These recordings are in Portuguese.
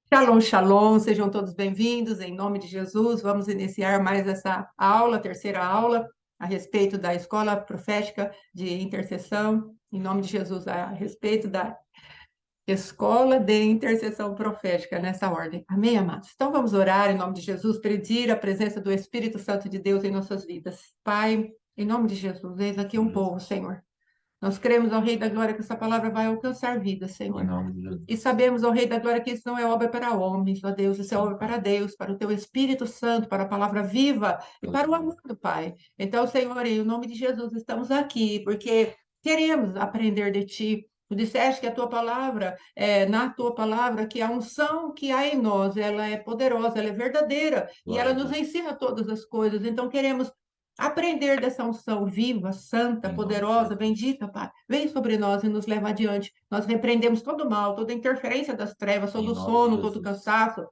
Shalom, shalom, sejam todos bem-vindos, em nome de Jesus. Vamos iniciar mais essa aula, terceira aula, a respeito da escola profética de intercessão, em nome de Jesus, a respeito da escola de intercessão profética, nessa ordem. Amém, amados? Então vamos orar em nome de Jesus, pedir a presença do Espírito Santo de Deus em nossas vidas. Pai, em nome de Jesus, eis aqui um povo, Senhor. Nós cremos, ó Rei da Glória, que essa palavra vai alcançar vidas, Em Senhor. nome de Jesus. E sabemos, ó Rei da Glória, que isso não é obra para homens, ó Deus, isso é obra para Deus, para o teu Espírito Santo, para a palavra viva e para o amor do Pai. Então, Senhor, em nome de Jesus, estamos aqui porque queremos aprender de Ti. Tu disseste que a tua palavra, na tua palavra, que a unção que há em nós, ela é poderosa, ela é verdadeira e Glória ela a nos Deus. ensina todas as coisas. Então, queremos aprender dessa unção viva, santa, Em nome de poderosa, Jesus. bendita, Pai. Vem sobre nós e nos leva adiante. Nós repreendemos todo o mal, toda interferência das trevas, todo Em o nome de sono, todo o Jesus. cansaço,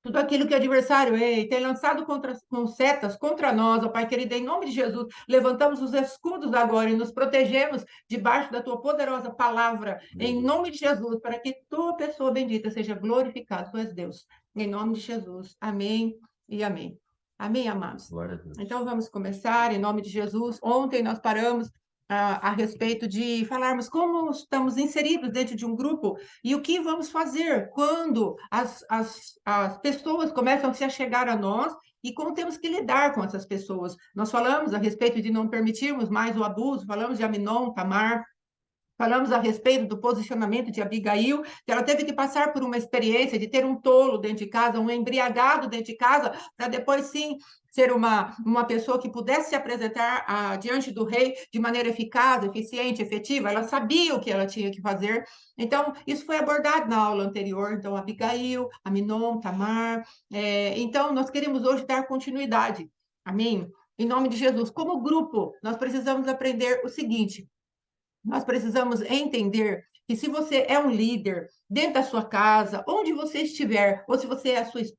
tudo aquilo que o adversário tem lançado com setas contra nós, ó Pai querido, em nome de Jesus, levantamos os escudos agora e nos protegemos debaixo da tua poderosa palavra, em Jesus. nome de Jesus, para que tua pessoa bendita seja glorificada. Tu és Deus. Em nome de Jesus. Amém e amém. Amém, amados. Glória a Deus. Então vamos começar em nome de Jesus. Ontem nós paramos a respeito de falarmos como estamos inseridos dentro de um grupo e o que vamos fazer quando as pessoas começam a se achegar a nós e como temos que lidar com essas pessoas. Nós falamos a respeito de não permitirmos mais o abuso, falamos de Aminon, Tamar, falamos a respeito do posicionamento de Abigail, que ela teve que passar por uma experiência de ter um tolo dentro de casa, um embriagado dentro de casa, para depois sim ser uma pessoa que pudesse se apresentar diante do rei de maneira eficaz, eficiente, efetiva. Ela sabia o que ela tinha que fazer. Então, isso foi abordado na aula anterior. Então, Abigail, Aminon, Tamar. Então, nós queremos hoje dar continuidade. Amém? Em nome de Jesus. Como grupo, nós precisamos aprender o seguinte: nós precisamos entender que se você é um líder dentro da sua casa, onde você estiver, ou se você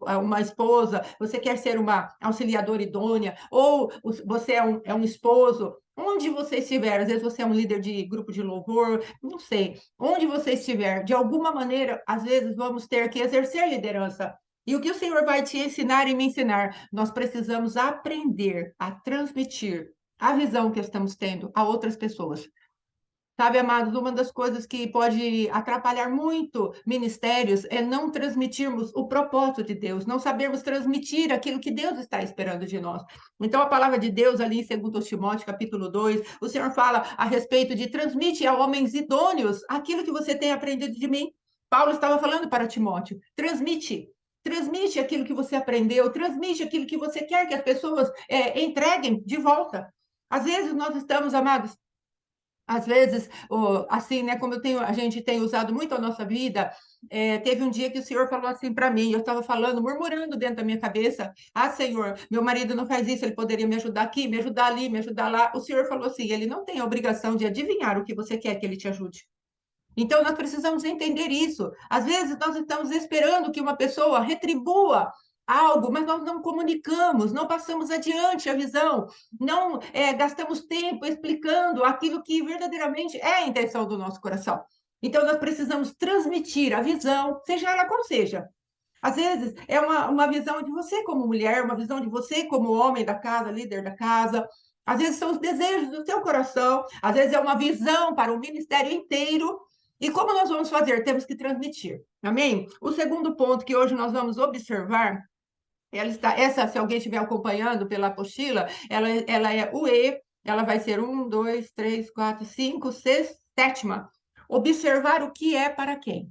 é uma esposa, você quer ser uma auxiliadora idônea, ou você é um esposo, onde você estiver, às vezes você é um líder de grupo de louvor, não sei, onde você estiver, de alguma maneira, às vezes vamos ter que exercer liderança. E o que o Senhor vai te ensinar e me ensinar? Nós precisamos aprender a transmitir a visão que estamos tendo a outras pessoas. Sabe, amados, uma das coisas que pode atrapalhar muito ministérios é não transmitirmos o propósito de Deus, não sabermos transmitir aquilo que Deus está esperando de nós. Então, a palavra de Deus, ali em 2 Timóteo, capítulo 2, o Senhor fala a respeito de transmite a homens idôneos aquilo que você tem aprendido de mim. Paulo estava falando para Timóteo, transmite. Transmite aquilo que você aprendeu, transmite aquilo que você quer que as pessoas entreguem de volta. Às vezes nós estamos, amados, às vezes, assim, né, como a gente tem usado muito a nossa vida, teve um dia que o Senhor falou assim para mim, eu estava falando, murmurando dentro da minha cabeça, Senhor, meu marido não faz isso, ele poderia me ajudar aqui, me ajudar ali, me ajudar lá. O Senhor falou assim, ele não tem a obrigação de adivinhar o que você quer que ele te ajude. Então, nós precisamos entender isso. Às vezes, nós estamos esperando que uma pessoa retribua algo, mas nós não comunicamos, não passamos adiante a visão, não gastamos tempo explicando aquilo que verdadeiramente é a intenção do nosso coração. Então, nós precisamos transmitir a visão, seja ela qual seja. Às vezes, é uma visão de você como mulher, uma visão de você como homem da casa, líder da casa. Às vezes, são os desejos do seu coração. Às vezes, é uma visão para o ministério inteiro. E como nós vamos fazer? Temos que transmitir. Amém? O segundo ponto que hoje nós vamos observar, se alguém estiver acompanhando pela apostila, ela é o E, ela vai ser um, dois, três, quatro, cinco, seis, sétima. Observar o que é para quem.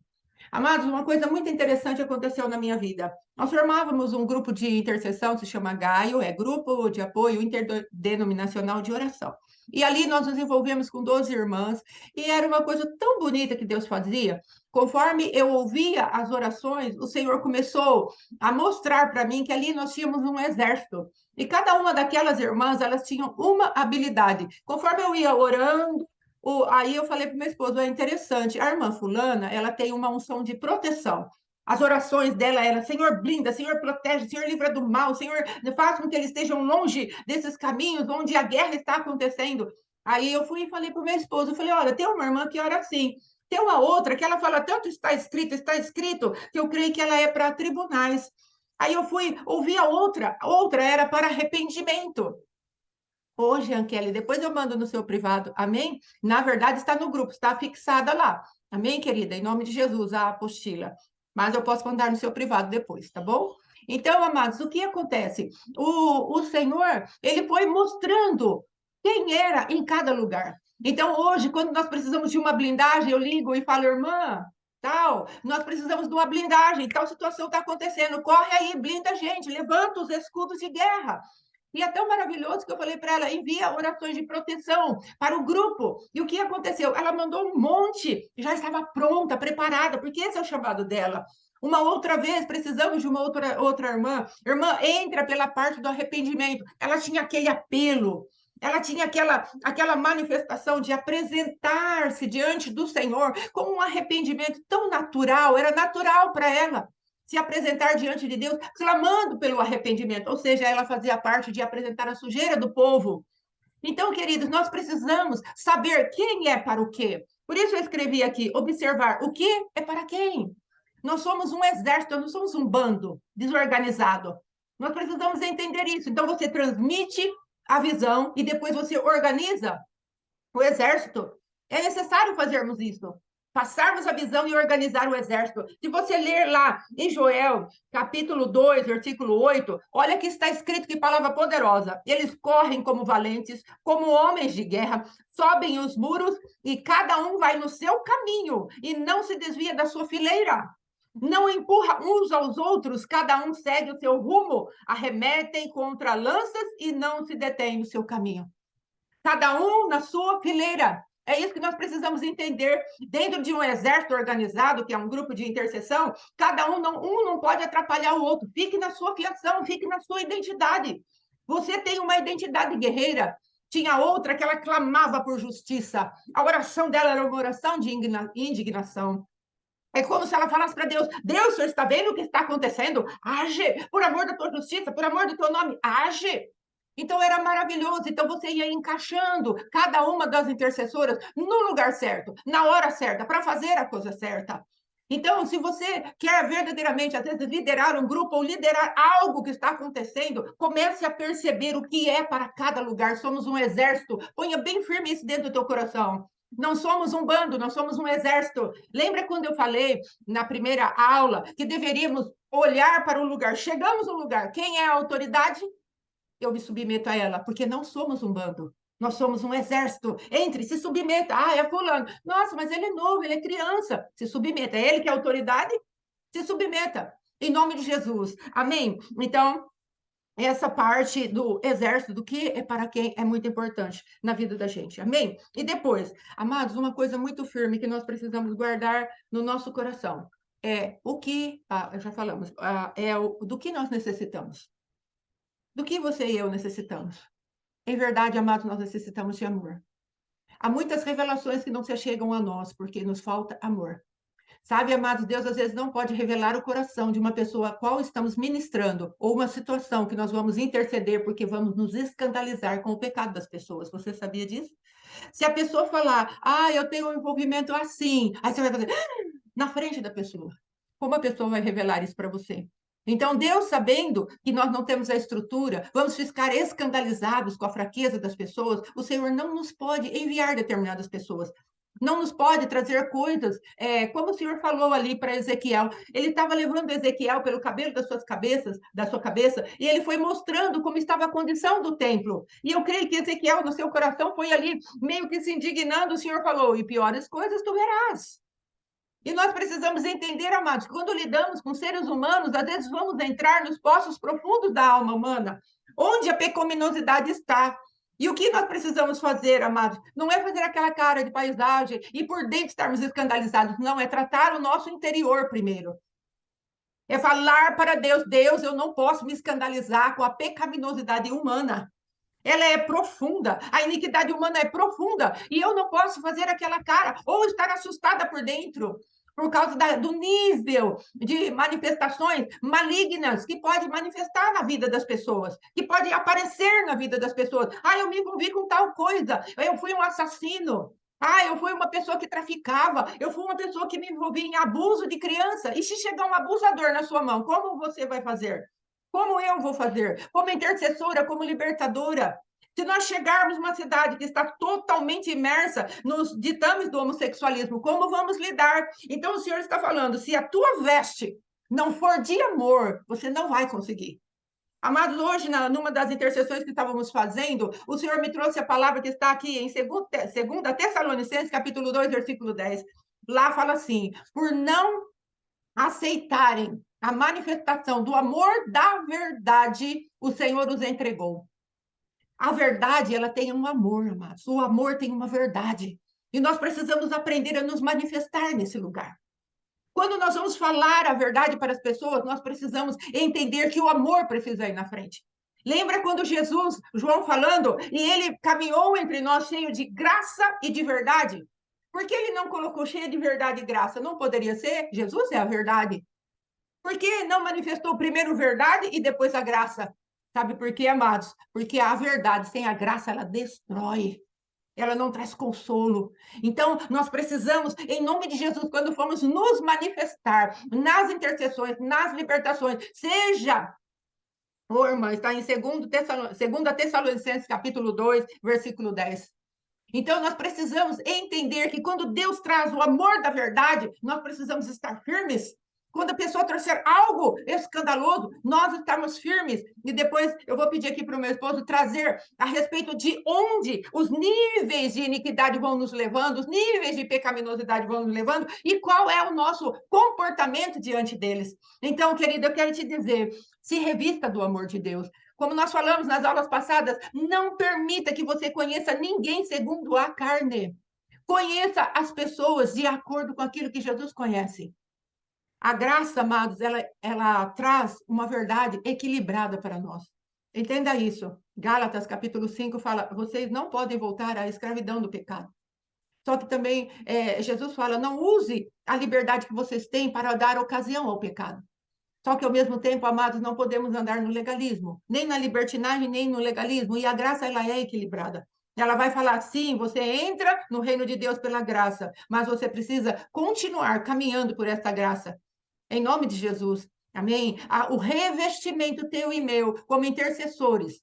Amados, uma coisa muito interessante aconteceu na minha vida. Nós formávamos um grupo de intercessão, se chama GAIO, é Grupo de Apoio Interdenominacional de Oração. E ali nós nos envolvemos com 12 irmãs, e era uma coisa tão bonita que Deus fazia. Conforme eu ouvia as orações, o Senhor começou a mostrar para mim que ali nós tínhamos um exército. E cada uma daquelas irmãs, elas tinham uma habilidade. Conforme eu ia orando, aí eu falei para meu esposo, é interessante, a irmã fulana, ela tem uma unção de proteção. As orações dela eram, Senhor, blinda, Senhor, protege, Senhor, livra do mal, Senhor, faz com que eles estejam longe desses caminhos onde a guerra está acontecendo. Aí eu fui e falei para o meu esposo, eu falei, olha, tem uma irmã que ora assim. Tem uma outra que ela fala tanto está escrito, que eu creio que ela é para tribunais. Aí eu fui ouvir a outra era para arrependimento. Hoje, Ankelly, depois eu mando no seu privado, amém? Na verdade, está no grupo, está fixada lá. Amém, querida? Em nome de Jesus, a apostila. Mas eu posso mandar no seu privado depois, tá bom? Então, amados, o que acontece? O Senhor, ele foi mostrando quem era em cada lugar. Então, hoje, quando nós precisamos de uma blindagem, eu ligo e falo, irmã, tal, nós precisamos de uma blindagem, tal situação está acontecendo, corre aí, blinda a gente, levanta os escudos de guerra. E é tão maravilhoso que eu falei para ela, envia orações de proteção para o grupo. E o que aconteceu? Ela mandou um monte, já estava pronta, preparada, porque esse é o chamado dela. Uma outra vez, precisamos de uma outra irmã. Irmã, entra pela parte do arrependimento. Ela tinha aquele apelo, ela tinha aquela manifestação de apresentar-se diante do Senhor com um arrependimento tão natural, era natural para ela se apresentar diante de Deus, clamando pelo arrependimento, ou seja, ela fazia parte de apresentar a sujeira do povo. Então, queridos, nós precisamos saber quem é para o quê. Por isso eu escrevi aqui, observar o que é para quem. Nós somos um exército, nós não somos um bando desorganizado. Nós precisamos entender isso. Então, você transmite a visão e depois você organiza o exército. É necessário fazermos isso. Passarmos a visão e organizar o exército. Se você ler lá em Joel, capítulo 2, versículo 8, olha que está escrito, que palavra poderosa. Eles correm como valentes, como homens de guerra, sobem os muros e cada um vai no seu caminho e não se desvia da sua fileira. Não empurra uns aos outros, cada um segue o seu rumo, arremetem contra lanças e não se detém no seu caminho. Cada um na sua fileira. É isso que nós precisamos entender. Dentro de um exército organizado, que é um grupo de intercessão, cada um não pode atrapalhar o outro. Fique na sua fiação, fique na sua identidade. Você tem uma identidade guerreira. Tinha outra que ela clamava por justiça. A oração dela era uma oração de indignação. É como se ela falasse para Deus: Deus, o senhor está vendo o que está acontecendo? Age, por amor da tua justiça, por amor do teu nome, age. Então era maravilhoso. Então você ia encaixando cada uma das intercessoras no lugar certo, na hora certa, para fazer a coisa certa. Então, se você quer verdadeiramente, às vezes, liderar um grupo ou liderar algo que está acontecendo, comece a perceber o que é para cada lugar. Somos um exército. Ponha bem firme isso dentro do teu coração. Não somos um bando, nós somos um exército. Lembra quando eu falei na primeira aula que deveríamos olhar para o lugar? Chegamos no lugar. Quem é a autoridade? Eu me submeto a ela, porque não somos um bando. Nós somos um exército. Entre, se submeta. Ah, é fulano. Nossa, mas ele é novo, ele é criança. Se submeta. É ele que é a autoridade? Se submeta. Em nome de Jesus. Amém? Então, essa parte do exército, do que é para quem, é muito importante na vida da gente. Amém? E depois, amados, uma coisa muito firme que nós precisamos guardar no nosso coração é o que, já falamos, do que nós necessitamos. Do que você e eu necessitamos. Em verdade, amados, nós necessitamos de amor. Há muitas revelações que não se chegam a nós porque nos falta amor. Sabe, amados, Deus às vezes não pode revelar o coração de uma pessoa a qual estamos ministrando, ou uma situação que nós vamos interceder porque vamos nos escandalizar com o pecado das pessoas. Você sabia disso? Se a pessoa falar, eu tenho um envolvimento assim, aí você vai fazer na frente da pessoa. Como a pessoa vai revelar isso para você? Então, Deus, sabendo que nós não temos a estrutura, vamos ficar escandalizados com a fraqueza das pessoas, o Senhor não nos pode enviar determinadas pessoas. Não nos pode trazer coisas, como o Senhor falou ali para Ezequiel. Ele estava levando Ezequiel pelo cabelo da sua cabeça, e ele foi mostrando como estava a condição do templo. E eu creio que Ezequiel, no seu coração, foi ali meio que se indignando. O Senhor falou: e piores coisas tu verás. E nós precisamos entender, amados, que quando lidamos com seres humanos, às vezes vamos entrar nos poços profundos da alma humana, onde a pecaminosidade está. E o que nós precisamos fazer, amados? Não é fazer aquela cara de paisagem e por dentro estarmos escandalizados, não, é tratar o nosso interior primeiro. É falar para Deus: Deus, eu não posso me escandalizar com a pecaminosidade humana. Ela é profunda, a iniquidade humana é profunda, e eu não posso fazer aquela cara, ou estar assustada por dentro, por causa do nível de manifestações malignas que pode manifestar na vida das pessoas, que pode aparecer na vida das pessoas. Eu me envolvi com tal coisa, eu fui um assassino. Ah, eu fui uma pessoa que traficava, eu fui uma pessoa que me envolvia em abuso de criança. E se chegar um abusador na sua mão, como você vai fazer? Como eu vou fazer? Como intercessora, como libertadora? Se nós chegarmos numa cidade que está totalmente imersa nos ditames do homossexualismo, como vamos lidar? Então o Senhor está falando, se a tua veste não for de amor, você não vai conseguir. Amados, hoje, numa das intercessões que estávamos fazendo, o Senhor me trouxe a palavra que está aqui em 2 Tessalonicenses, capítulo 2, versículo 10. Lá fala assim: por não aceitarem a manifestação do amor da verdade, o Senhor os entregou. A verdade, ela tem um amor, amados. O amor tem uma verdade. E nós precisamos aprender a nos manifestar nesse lugar. Quando nós vamos falar a verdade para as pessoas, nós precisamos entender que o amor precisa ir na frente. Lembra quando Jesus, João falando, e ele caminhou entre nós cheio de graça e de verdade? Por que ele não colocou cheio de verdade e graça? Não poderia ser? Jesus é a verdade. Por que não manifestou primeiro verdade e depois a graça? Sabe por quê, amados? Porque a verdade sem a graça, ela destrói. Ela não traz consolo. Então, nós precisamos, em nome de Jesus, quando formos nos manifestar nas intercessões, nas libertações, seja, ô irmã, está em 2 Tessalonicenses, capítulo 2, versículo 10. Então, nós precisamos entender que quando Deus traz o amor da verdade, nós precisamos estar firmes. Quando a pessoa trouxer algo escandaloso, nós estamos firmes. E depois eu vou pedir aqui para o meu esposo trazer a respeito de onde os níveis de iniquidade vão nos levando, os níveis de pecaminosidade vão nos levando e qual é o nosso comportamento diante deles. Então, querido, eu quero te dizer, se revista do amor de Deus. Como nós falamos nas aulas passadas, não permita que você conheça ninguém segundo a carne. Conheça as pessoas de acordo com aquilo que Jesus conhece. A graça, amados, ela traz uma verdade equilibrada para nós. Entenda isso. Gálatas, capítulo 5, fala: vocês não podem voltar à escravidão do pecado. Só que também Jesus fala: não use a liberdade que vocês têm para dar ocasião ao pecado. Só que, ao mesmo tempo, amados, não podemos andar no legalismo, nem na libertinagem, nem no legalismo. E a graça, ela é equilibrada. Ela vai falar, sim, você entra no reino de Deus pela graça, mas você precisa continuar caminhando por essa graça. Em nome de Jesus. Amém? O revestimento teu e meu, como intercessores,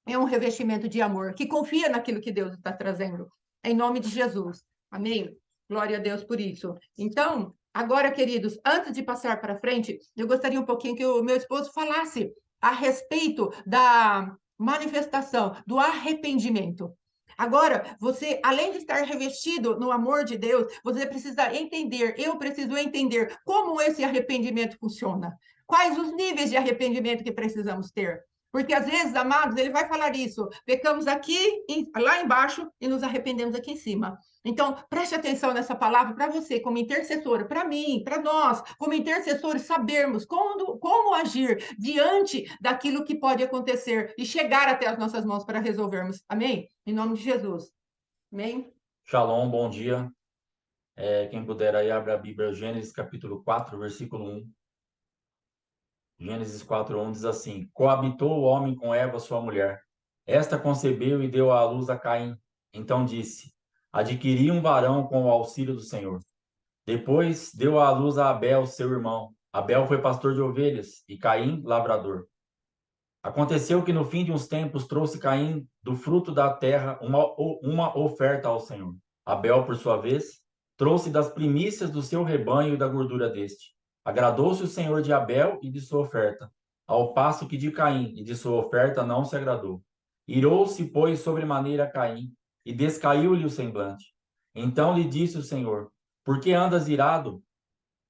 é um revestimento de amor, que confia naquilo que Deus está trazendo. Em nome de Jesus. Amém? Glória a Deus por isso. Então, agora, queridos, antes de passar para frente, eu gostaria um pouquinho que o meu esposo falasse a respeito da manifestação do arrependimento. Agora, você, além de estar revestido no amor de Deus, você precisa entender, eu preciso entender como esse arrependimento funciona. Quais os níveis de arrependimento que precisamos ter? Porque às vezes, amados, ele vai falar isso. Pecamos aqui, lá embaixo, e nos arrependemos aqui em cima. Então, preste atenção nessa palavra para você, como intercessora, para mim, para nós, como intercessores, sabermos como agir diante daquilo que pode acontecer e chegar até as nossas mãos para resolvermos. Amém? Em nome de Jesus. Amém? Shalom, bom dia. Quem puder aí, abre a Bíblia, Gênesis capítulo 4, versículo 1. Gênesis 4:1 diz assim: Coabitou o homem com Eva, sua mulher. Esta concebeu e deu à luz a Caim. Então disse: Adquiri um varão com o auxílio do Senhor. Depois deu à luz a Abel, seu irmão. Abel foi pastor de ovelhas e Caim, lavrador. Aconteceu que no fim de uns tempos trouxe Caim do fruto da terra uma oferta ao Senhor. Abel, por sua vez, trouxe das primícias do seu rebanho e da gordura deste. Agradou-se o Senhor de Abel e de sua oferta, ao passo que de Caim e de sua oferta não se agradou. Irou-se, pois, sobremaneira Caim, e descaiu-lhe o semblante. Então lhe disse o Senhor: Por que andas irado?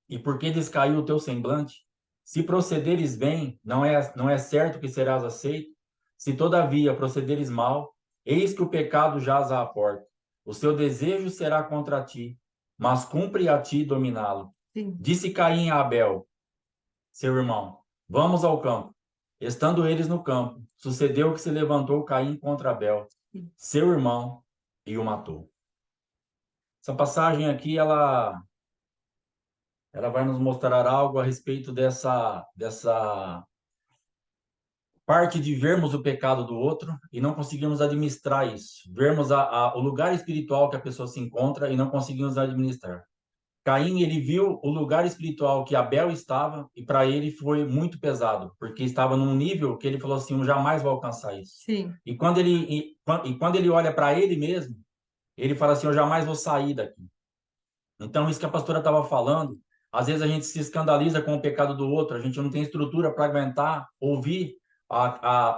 E por que descaiu o teu semblante? Se procederes bem, não é certo que serás aceito? Se todavia procederes mal, eis que o pecado jaz à porta. O seu desejo será contra ti, mas cumpre a ti dominá-lo. Sim. Disse Caim a Abel, seu irmão: Vamos ao campo. Estando eles no campo, sucedeu que se levantou Caim contra Abel, seu irmão, e o matou. Essa passagem aqui, ela vai nos mostrar algo a respeito dessa parte de vermos o pecado do outro e não conseguirmos administrar isso. Vermos o lugar espiritual que a pessoa se encontra e não conseguimos administrar. Caim, ele viu o lugar espiritual que Abel estava e para ele foi muito pesado, porque estava num nível que ele falou assim, eu jamais vou alcançar isso. Sim, E quando ele olha para ele mesmo, ele fala assim, eu jamais vou sair daqui. Então, isso que a pastora estava falando, às vezes a gente se escandaliza com o pecado do outro, a gente não tem estrutura para aguentar, ouvir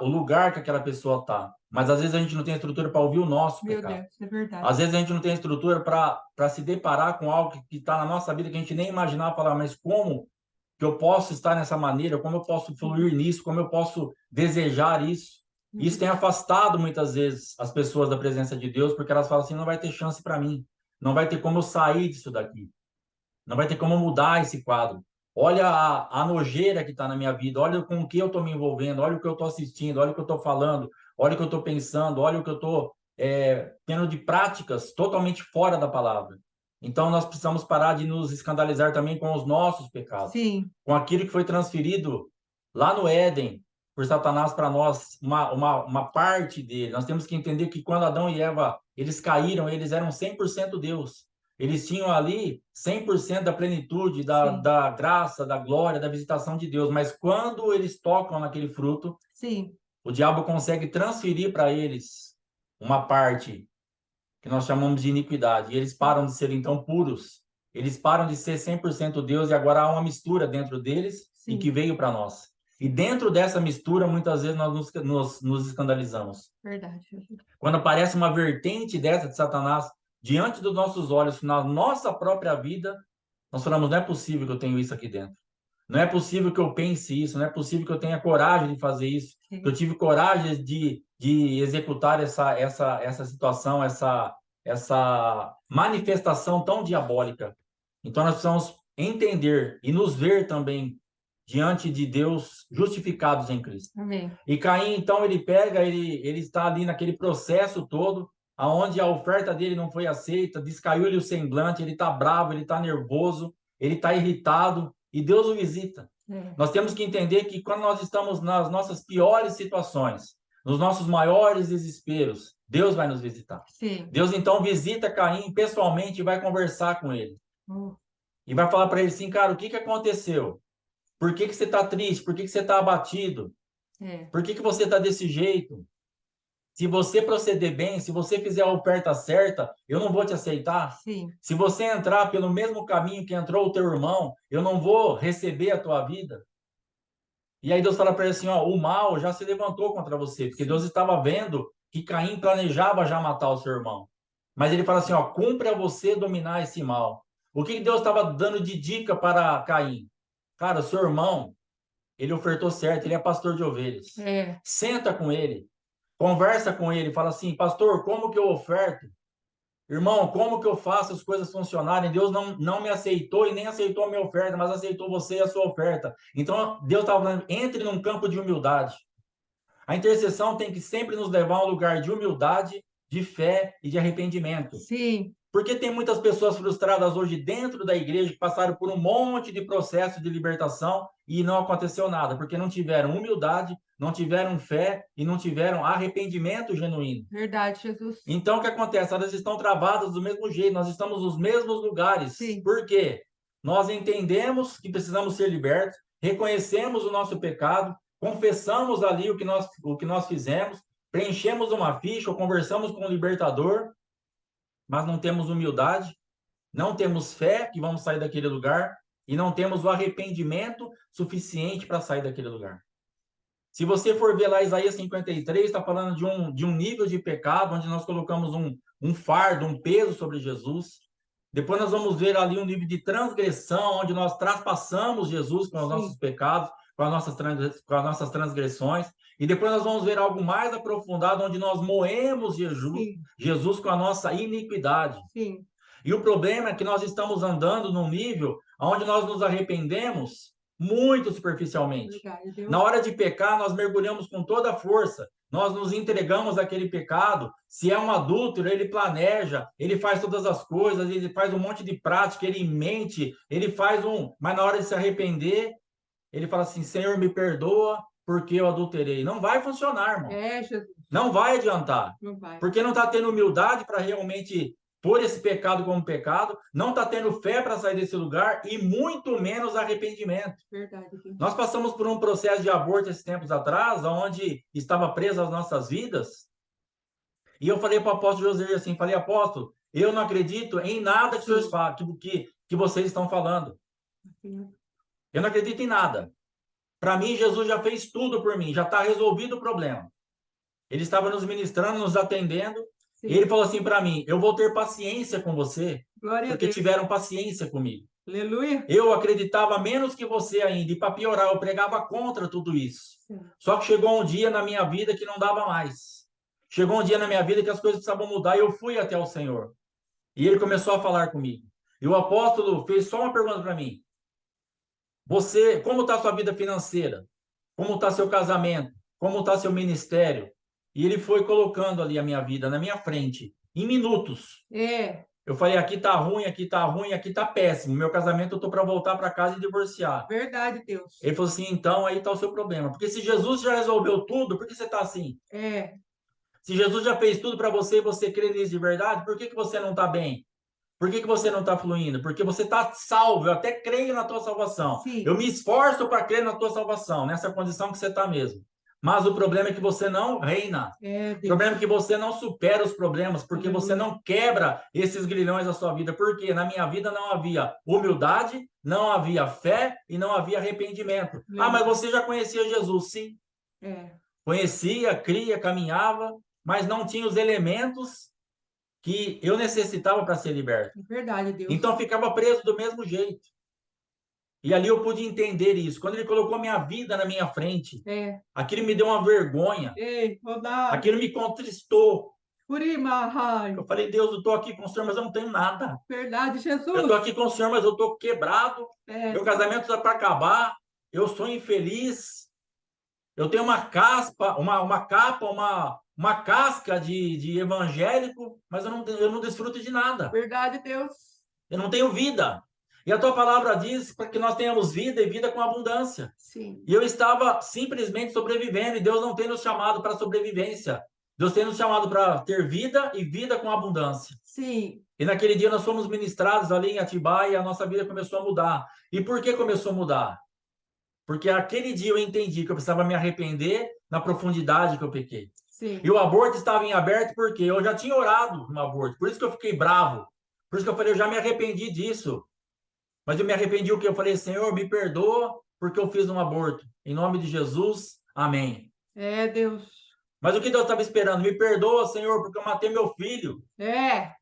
o lugar que aquela pessoa está. Mas às vezes a gente não tem estrutura para ouvir o nosso meu pecado. Deus, é verdade. Às vezes a gente não tem estrutura para se deparar com algo que está na nossa vida que a gente nem imaginava falar, mas como que eu posso estar nessa maneira, como eu posso fluir nisso, como eu posso desejar isso. Isso tem afastado muitas vezes as pessoas da presença de Deus, porque elas falam assim, não vai ter chance para mim, não vai ter como eu sair disso daqui. Não vai ter como mudar esse quadro. Olha a nojeira que está na minha vida, olha com o que eu estou me envolvendo, olha o que eu estou assistindo, olha o que eu estou falando, olha o que eu estou pensando, olha o que eu estou tendo de práticas totalmente fora da palavra. Então, nós precisamos parar de nos escandalizar também com os nossos pecados, Sim, com aquilo que foi transferido lá no Éden por Satanás para nós, uma parte dele. Nós temos que entender que quando Adão e Eva eles caíram, eles eram 100% Deus. Eles tinham ali 100% da plenitude, sim, da graça, da glória, da visitação de Deus. Mas quando eles tocam naquele fruto, sim, o diabo consegue transferir para eles uma parte que nós chamamos de iniquidade. E eles param de ser, então, puros. Eles param de ser 100% Deus e agora há uma mistura dentro deles e que sim, veio para nós. E dentro dessa mistura, muitas vezes nós nos escandalizamos. verdade, Jesus. Quando aparece uma vertente dessa de Satanás diante dos nossos olhos, na nossa própria vida, nós falamos, não é possível que eu tenha isso aqui dentro. Não é possível que eu pense isso, não é possível que eu tenha coragem de fazer isso, que eu Sim, tive coragem de executar essa situação, essa manifestação tão diabólica. Então, nós precisamos entender e nos ver também diante de Deus justificados em Cristo. amém. E Caim, então, ele está ali naquele processo todo, aonde a oferta dele não foi aceita, descaiu-lhe o semblante, ele está bravo, ele está nervoso, ele está irritado, e Deus o visita. É, Nós temos que entender que quando nós estamos nas nossas piores situações, nos nossos maiores desesperos, Deus vai nos visitar. sim. Deus, então, visita Caim pessoalmente e vai conversar com ele. Oh, E vai falar para ele assim, cara, o que aconteceu? Por que você está triste? Por que você está abatido? é, Por que você está desse jeito? Se você proceder bem, se você fizer a oferta certa, eu não vou te aceitar. sim, Se você entrar pelo mesmo caminho que entrou o teu irmão, eu não vou receber a tua vida. E aí Deus fala para ele assim, ó, o mal já se levantou contra você, porque Deus sim, estava vendo que Caim planejava já matar o seu irmão. Mas ele fala assim, ó, cumpre a você dominar esse mal. O que Deus estava dando de dica para Caim? Cara, o seu irmão, ele ofertou certo, ele é pastor de ovelhas. é, Senta com ele, conversa com ele, fala assim, pastor, como que eu oferto? Irmão, como que eu faço as coisas funcionarem? Deus não me aceitou e nem aceitou a minha oferta, mas aceitou você e a sua oferta. Então, Deus estava falando, entre num campo de humildade. A intercessão tem que sempre nos levar a um lugar de humildade, de fé e de arrependimento. sim, Porque tem muitas pessoas frustradas hoje dentro da igreja que passaram por um monte de processo de libertação e não aconteceu nada, porque não tiveram humildade, não tiveram fé e não tiveram arrependimento genuíno. verdade, Jesus. Então, o que acontece? Elas estão travadas do mesmo jeito, nós estamos nos mesmos lugares. Sim, Por quê? Nós entendemos que precisamos ser libertos, reconhecemos o nosso pecado, confessamos ali o que nós fizemos, preenchemos uma ficha ou conversamos com o libertador, mas não temos humildade, não temos fé que vamos sair daquele lugar e não temos o arrependimento suficiente para sair daquele lugar. Se você for ver lá Isaías 53, está falando de um nível de pecado onde nós colocamos um fardo, um peso sobre Jesus. Depois nós vamos ver ali um nível de transgressão, onde nós traspassamos Jesus com os nossos sim, pecados, com as nossas transgressões. E depois nós vamos ver algo mais aprofundado, onde nós moemos Jesus, sim, Jesus com a nossa iniquidade. sim, E o problema é que nós estamos andando num nível onde nós nos arrependemos muito superficialmente. verdade, Deus. Na hora de pecar, nós mergulhamos com toda a força, nós nos entregamos àquele pecado. Se é um adúltero, ele planeja, ele faz todas as coisas, ele faz um monte de prática, ele mente, ele faz um. Mas na hora de se arrepender, ele fala assim: Senhor, me perdoa, porque eu adulterei. Não vai funcionar, irmão. Jesus, Não vai adiantar. não vai. Porque não está tendo humildade para realmente pôr esse pecado como pecado, não está tendo fé para sair desse lugar e muito menos arrependimento. Verdade, Deus. Nós passamos por um processo de aborto esses tempos atrás, onde estava presa as nossas vidas. E eu falei para o apóstolo José assim, falei, apóstolo, eu não acredito em nada que, vocês falam, que vocês estão falando. Sim. Eu não acredito em nada. Para mim, Jesus já fez tudo por mim, já está resolvido o problema. Ele estava nos ministrando, nos atendendo. Sim. E ele falou assim para mim, eu vou ter paciência com você, Glória a porque Deus. tiveram paciência comigo. Aleluia. Eu acreditava menos que você ainda, e para piorar, eu pregava contra tudo isso. Sim. Só que chegou um dia na minha vida que não dava mais. Chegou um dia na minha vida que as coisas precisavam mudar e eu fui até o Senhor. E ele começou a falar comigo. E o apóstolo fez só uma pergunta para mim. Você, como está a sua vida financeira? Como está seu casamento? Como está seu ministério? E ele foi colocando ali a minha vida na minha frente, em minutos. Eu falei, aqui tá ruim, aqui tá ruim, aqui tá péssimo. Meu casamento eu tô para voltar para casa e divorciar. Verdade, Deus. Ele falou assim, então aí tá o seu problema. Porque se Jesus já resolveu tudo, por que você tá assim? Se Jesus já fez tudo para você e você crê nisso de verdade, por que você não tá bem? Por que você não está fluindo? Porque você está salvo. Eu até creio na tua salvação. Sim. Eu me esforço para crer na tua salvação, nessa condição que você está mesmo. Mas o problema é que você não reina. O problema é que você não supera os problemas, porque você não quebra esses grilhões da sua vida. Porque na minha vida não havia humildade, não havia fé e não havia arrependimento. Ah, mas você já conhecia Jesus? Sim. Conhecia, cria, caminhava, mas não tinha os elementos que eu necessitava para ser liberto. Verdade, Deus. Então ficava preso do mesmo jeito. E ali eu pude entender isso. Quando ele colocou minha vida na minha frente, aquilo me deu uma vergonha. Aquilo me contristou. Eu falei, Deus, eu estou aqui com o Senhor, mas eu não tenho nada. Verdade, Jesus. Eu estou aqui com o Senhor, mas eu estou quebrado. Meu casamento está para acabar. Eu sou infeliz. Eu tenho uma casca, uma casca de evangélico, mas eu não desfruto de nada. Verdade, Deus. Eu não tenho vida. E a tua palavra diz para que nós tenhamos vida e vida com abundância. Sim. E eu estava simplesmente sobrevivendo, e Deus não tem nos chamado para sobrevivência. Deus tem nos chamado para ter vida e vida com abundância. Sim. E naquele dia nós fomos ministrados ali em Atibaia e a nossa vida começou a mudar. E por que começou a mudar? Porque aquele dia eu entendi que eu precisava me arrepender na profundidade que eu pequei. Sim. E o aborto estava em aberto porque eu já tinha orado no aborto. Por isso que eu fiquei bravo. Por isso que eu falei, eu já me arrependi disso. Mas eu me arrependi o quê? Eu falei, Senhor, me perdoa porque eu fiz um aborto. Em nome de Jesus, amém. Deus. Mas o que Deus estava esperando? Me perdoa, Senhor, porque eu matei meu filho.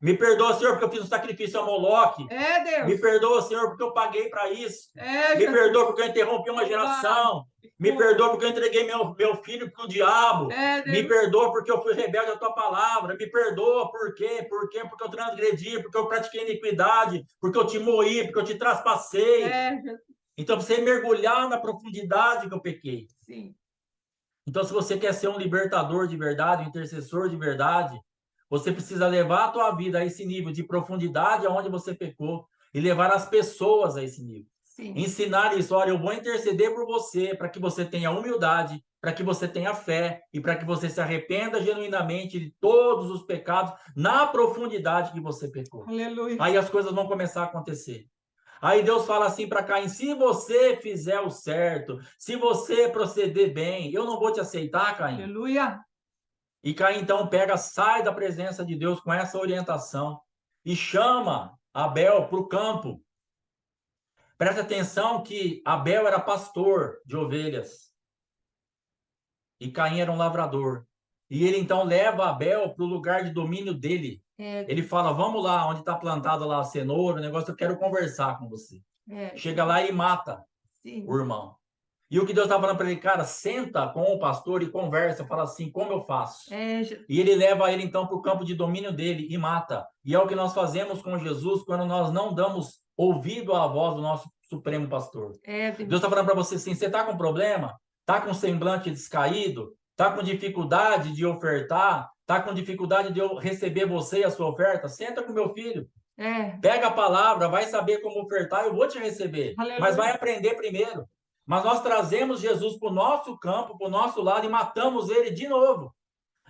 Me perdoa, Senhor, porque eu fiz um sacrifício a Moloque. Deus. Me perdoa, Senhor, porque eu paguei para isso. Me Jesus. perdoa porque eu interrompi uma geração. Me perdoa porque eu entreguei meu filho para o diabo. Me perdoa porque eu fui rebelde à tua palavra. Me perdoa por quê? Porque eu transgredi, porque eu pratiquei iniquidade, porque eu te moí, porque eu te traspassei. Então, você mergulhar na profundidade que eu pequei. Sim. Então, se você quer ser um libertador de verdade, um intercessor de verdade, você precisa levar a tua vida a esse nível de profundidade aonde você pecou e levar as pessoas a esse nível. Sim. Ensinar isso, olha, eu vou interceder por você para que você tenha humildade, para que você tenha fé e para que você se arrependa genuinamente de todos os pecados na profundidade que você pecou. Aleluia. Aí as coisas vão começar a acontecer. Aí Deus fala assim para Caim, se você fizer o certo, se você proceder bem, eu não vou te aceitar, Caim. Aleluia. E Caim então pega, sai da presença de Deus com essa orientação e chama Abel para o campo. Presta atenção que Abel era pastor de ovelhas e Caim era um lavrador. E ele então leva Abel para o lugar de domínio dele. Ele fala, vamos lá, onde está plantado lá a cenoura, o negócio, eu quero conversar com você. Chega lá e mata o irmão. E o que Deus está falando para ele, cara, senta com o pastor e conversa, fala assim, como eu faço? E ele leva ele então para o campo de domínio dele e mata. E é o que nós fazemos com Jesus quando nós não damos ouvido à voz do nosso supremo pastor. Deus está falando para você assim, você está com problema? Está com semblante descaído? Está com dificuldade de ofertar? Está com dificuldade de eu receber você e a sua oferta? Senta com meu filho. Pega a palavra, vai saber como ofertar, eu vou te receber. Aleluia. Mas vai aprender primeiro. Mas nós trazemos Jesus para o nosso campo, para o nosso lado e matamos ele de novo.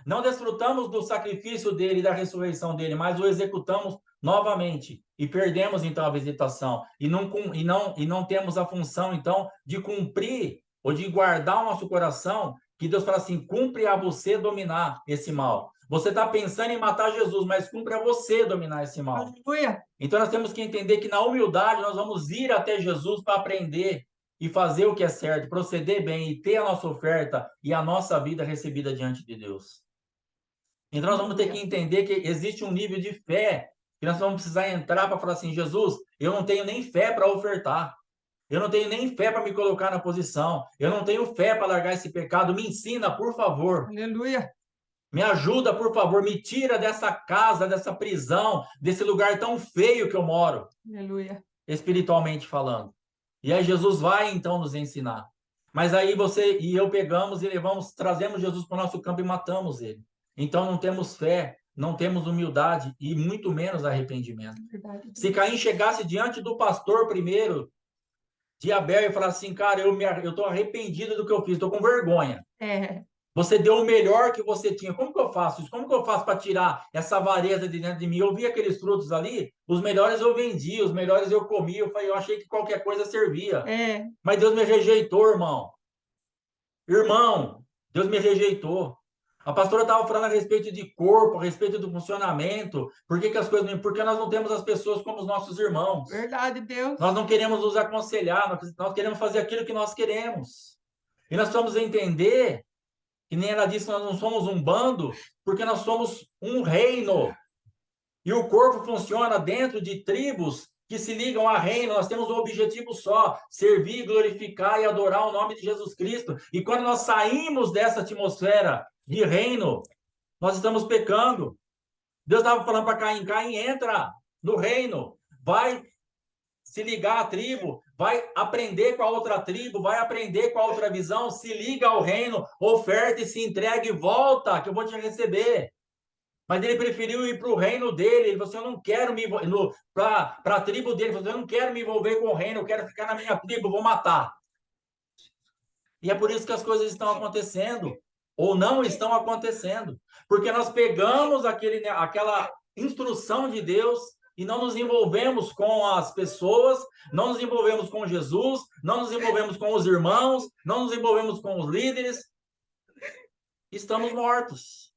Não desfrutamos do sacrifício dele e da ressurreição dele, mas o executamos novamente e perdemos então a visitação e não temos a função então de cumprir ou de guardar o nosso coração, que Deus fala assim: cumpre a você dominar esse mal. Você está pensando em matar Jesus, mas cumpre a você dominar esse mal. Aleluia. Então nós temos que entender que na humildade nós vamos ir até Jesus para aprender e fazer o que é certo, proceder bem e ter a nossa oferta e a nossa vida recebida diante de Deus. Então nós vamos ter que entender que existe um nível de fé que nós vamos precisar entrar para falar assim: Jesus, eu não tenho nem fé para ofertar. Eu não tenho nem fé para me colocar na posição. Eu não tenho fé para largar esse pecado. Me ensina, por favor. Aleluia. Me ajuda, por favor. Me tira dessa casa, dessa prisão, desse lugar tão feio que eu moro, Aleluia. espiritualmente falando. E aí Jesus vai então nos ensinar. Mas aí você e eu pegamos e levamos, trazemos Jesus para o nosso campo e matamos ele. Então não temos fé, não temos humildade e muito menos arrependimento. Verdade. Se Caim chegasse diante do pastor primeiro, de Abel, e falasse assim: cara, eu estou arrependido do que eu fiz, estou com vergonha. É, Você deu o melhor que você tinha. Como que eu faço isso? Como que eu faço para tirar essa avareza de dentro de mim? Eu vi aqueles frutos ali, os melhores eu vendi, os melhores eu comi. Eu achei que qualquer coisa servia. é, Mas Deus me rejeitou, irmão. Irmão, Deus me rejeitou. A pastora estava falando a respeito de corpo, a respeito do funcionamento. Por que as coisas não... Porque nós não temos as pessoas como os nossos irmãos. verdade, Deus. Nós não queremos nos aconselhar, nós queremos fazer aquilo que nós queremos. E nós precisamos entender que nem ela disse, nós não somos um bando, porque nós somos um reino. E o corpo funciona dentro de tribos que se ligam a reino. Nós temos um objetivo só: servir, glorificar e adorar o nome de Jesus Cristo. E quando nós saímos dessa atmosfera de reino, nós estamos pecando. Deus estava falando para Caim: Caim, entra no reino, vai se ligar à tribo, vai aprender com a outra tribo, vai aprender com a outra visão, se liga ao reino, oferta e se entrega e volta, que eu vou te receber. Mas ele preferiu ir para o reino dele. Ele falou assim: eu não quero me envolver para a tribo dele. Ele falou assim: eu não quero me envolver com o reino, eu quero ficar na minha tribo, vou matar. E é por isso que as coisas estão acontecendo, ou não estão acontecendo. Porque nós pegamos aquela instrução de Deus e não nos envolvemos com as pessoas, não nos envolvemos com Jesus, não nos envolvemos com os irmãos, não nos envolvemos com os líderes. Estamos mortos.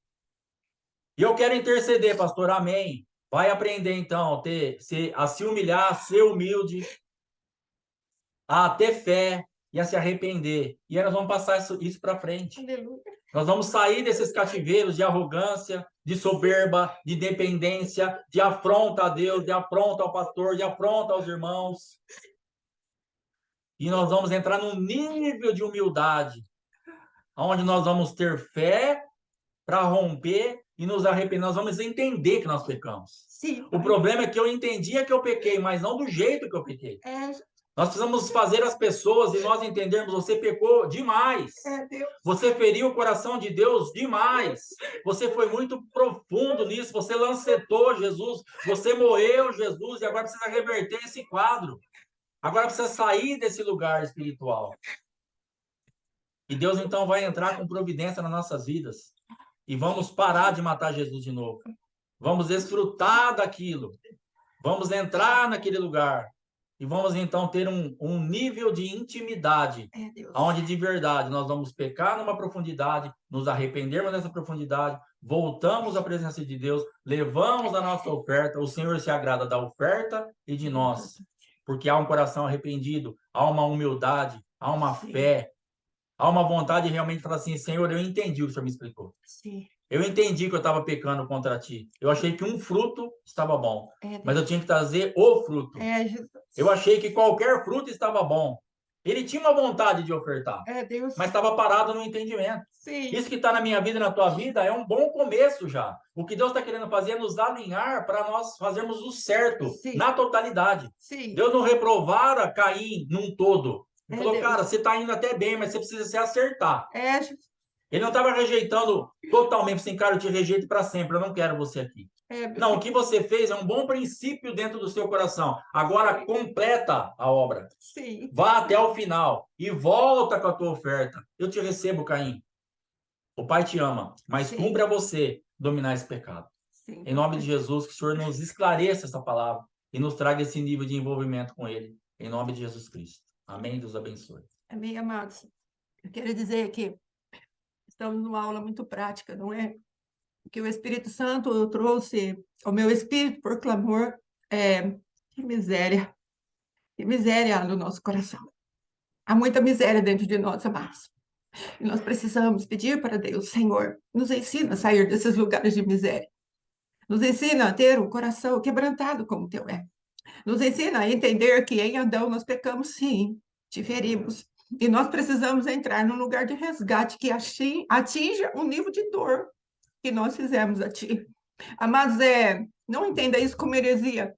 E eu quero interceder, pastor, amém. Vai aprender, então, a se humilhar, a ser humilde, a ter fé e a se arrepender. E aí nós vamos passar isso para frente. Aleluia. Nós vamos sair desses cativeiros de arrogância, de soberba, de dependência, de afronta a Deus, de afronta ao pastor, de afronta aos irmãos. E nós vamos entrar num nível de humildade, onde nós vamos ter fé para romper e nos arrepender. Nós vamos entender que nós pecamos. Sim. O problema é que eu entendia que eu pequei, mas não do jeito que eu pequei. Nós precisamos fazer as pessoas e nós entendermos: você pecou demais. Deus. Você feriu o coração de Deus demais. Você foi muito profundo nisso. Você lancetou Jesus. Você moeu Jesus e agora precisa reverter esse quadro. Agora precisa sair desse lugar espiritual. E Deus então vai entrar com providência nas nossas vidas. E vamos parar de matar Jesus de novo. Vamos desfrutar daquilo. Vamos entrar naquele lugar. E vamos então ter um nível de intimidade, onde de verdade nós vamos pecar numa profundidade, nos arrependermos nessa profundidade, voltamos à presença de Deus, levamos a nossa oferta. O Senhor se agrada da oferta e de nós, porque há um coração arrependido, há uma humildade, há uma fé, há uma vontade de realmente falar assim: Senhor, eu entendi o que o Senhor me explicou. Sim. Eu entendi que eu estava pecando contra ti. Eu achei que um fruto estava bom, mas eu tinha que trazer o fruto. Jesus. Eu achei que qualquer fruto estava bom. Ele tinha uma vontade de ofertar, Deus. mas estava parado no entendimento. Sim. Isso que está na minha vida e na tua vida é um bom começo já. O que Deus está querendo fazer é nos alinhar para nós fazermos o certo, na totalidade. Sim. Deus não reprovara Caim num todo. Ele falou: Deus. Cara, você está indo até bem, mas você precisa se acertar. Ele não estava rejeitando totalmente, assim, cara, eu te rejeito para sempre, eu não quero você aqui. Não, o que você fez é um bom princípio dentro do seu coração. Agora completa a obra. Sim. Vá até o final e volta com a tua oferta. Eu te recebo, Caim. O Pai te ama, mas Sim. cumpre a você dominar esse pecado. Sim. Em nome de Jesus, que o Senhor nos esclareça essa palavra e nos traga esse nível de envolvimento com Ele. Em nome de Jesus Cristo. Amém. Deus abençoe. Amém, amados. Eu quero dizer que estamos numa aula muito prática, não é? Que o Espírito Santo trouxe ao meu espírito por clamor, é, que miséria no nosso coração. Há muita miséria dentro de nós, amados. E nós precisamos pedir para Deus, Senhor, nos ensina a sair desses lugares de miséria. Nos ensina a ter um coração quebrantado como o teu é. Nos ensina a entender que em Adão nós pecamos, sim, te ferimos. E nós precisamos entrar num lugar de resgate que atinja o nível de dor que nós fizemos a ti. Amados, não entenda isso como heresia.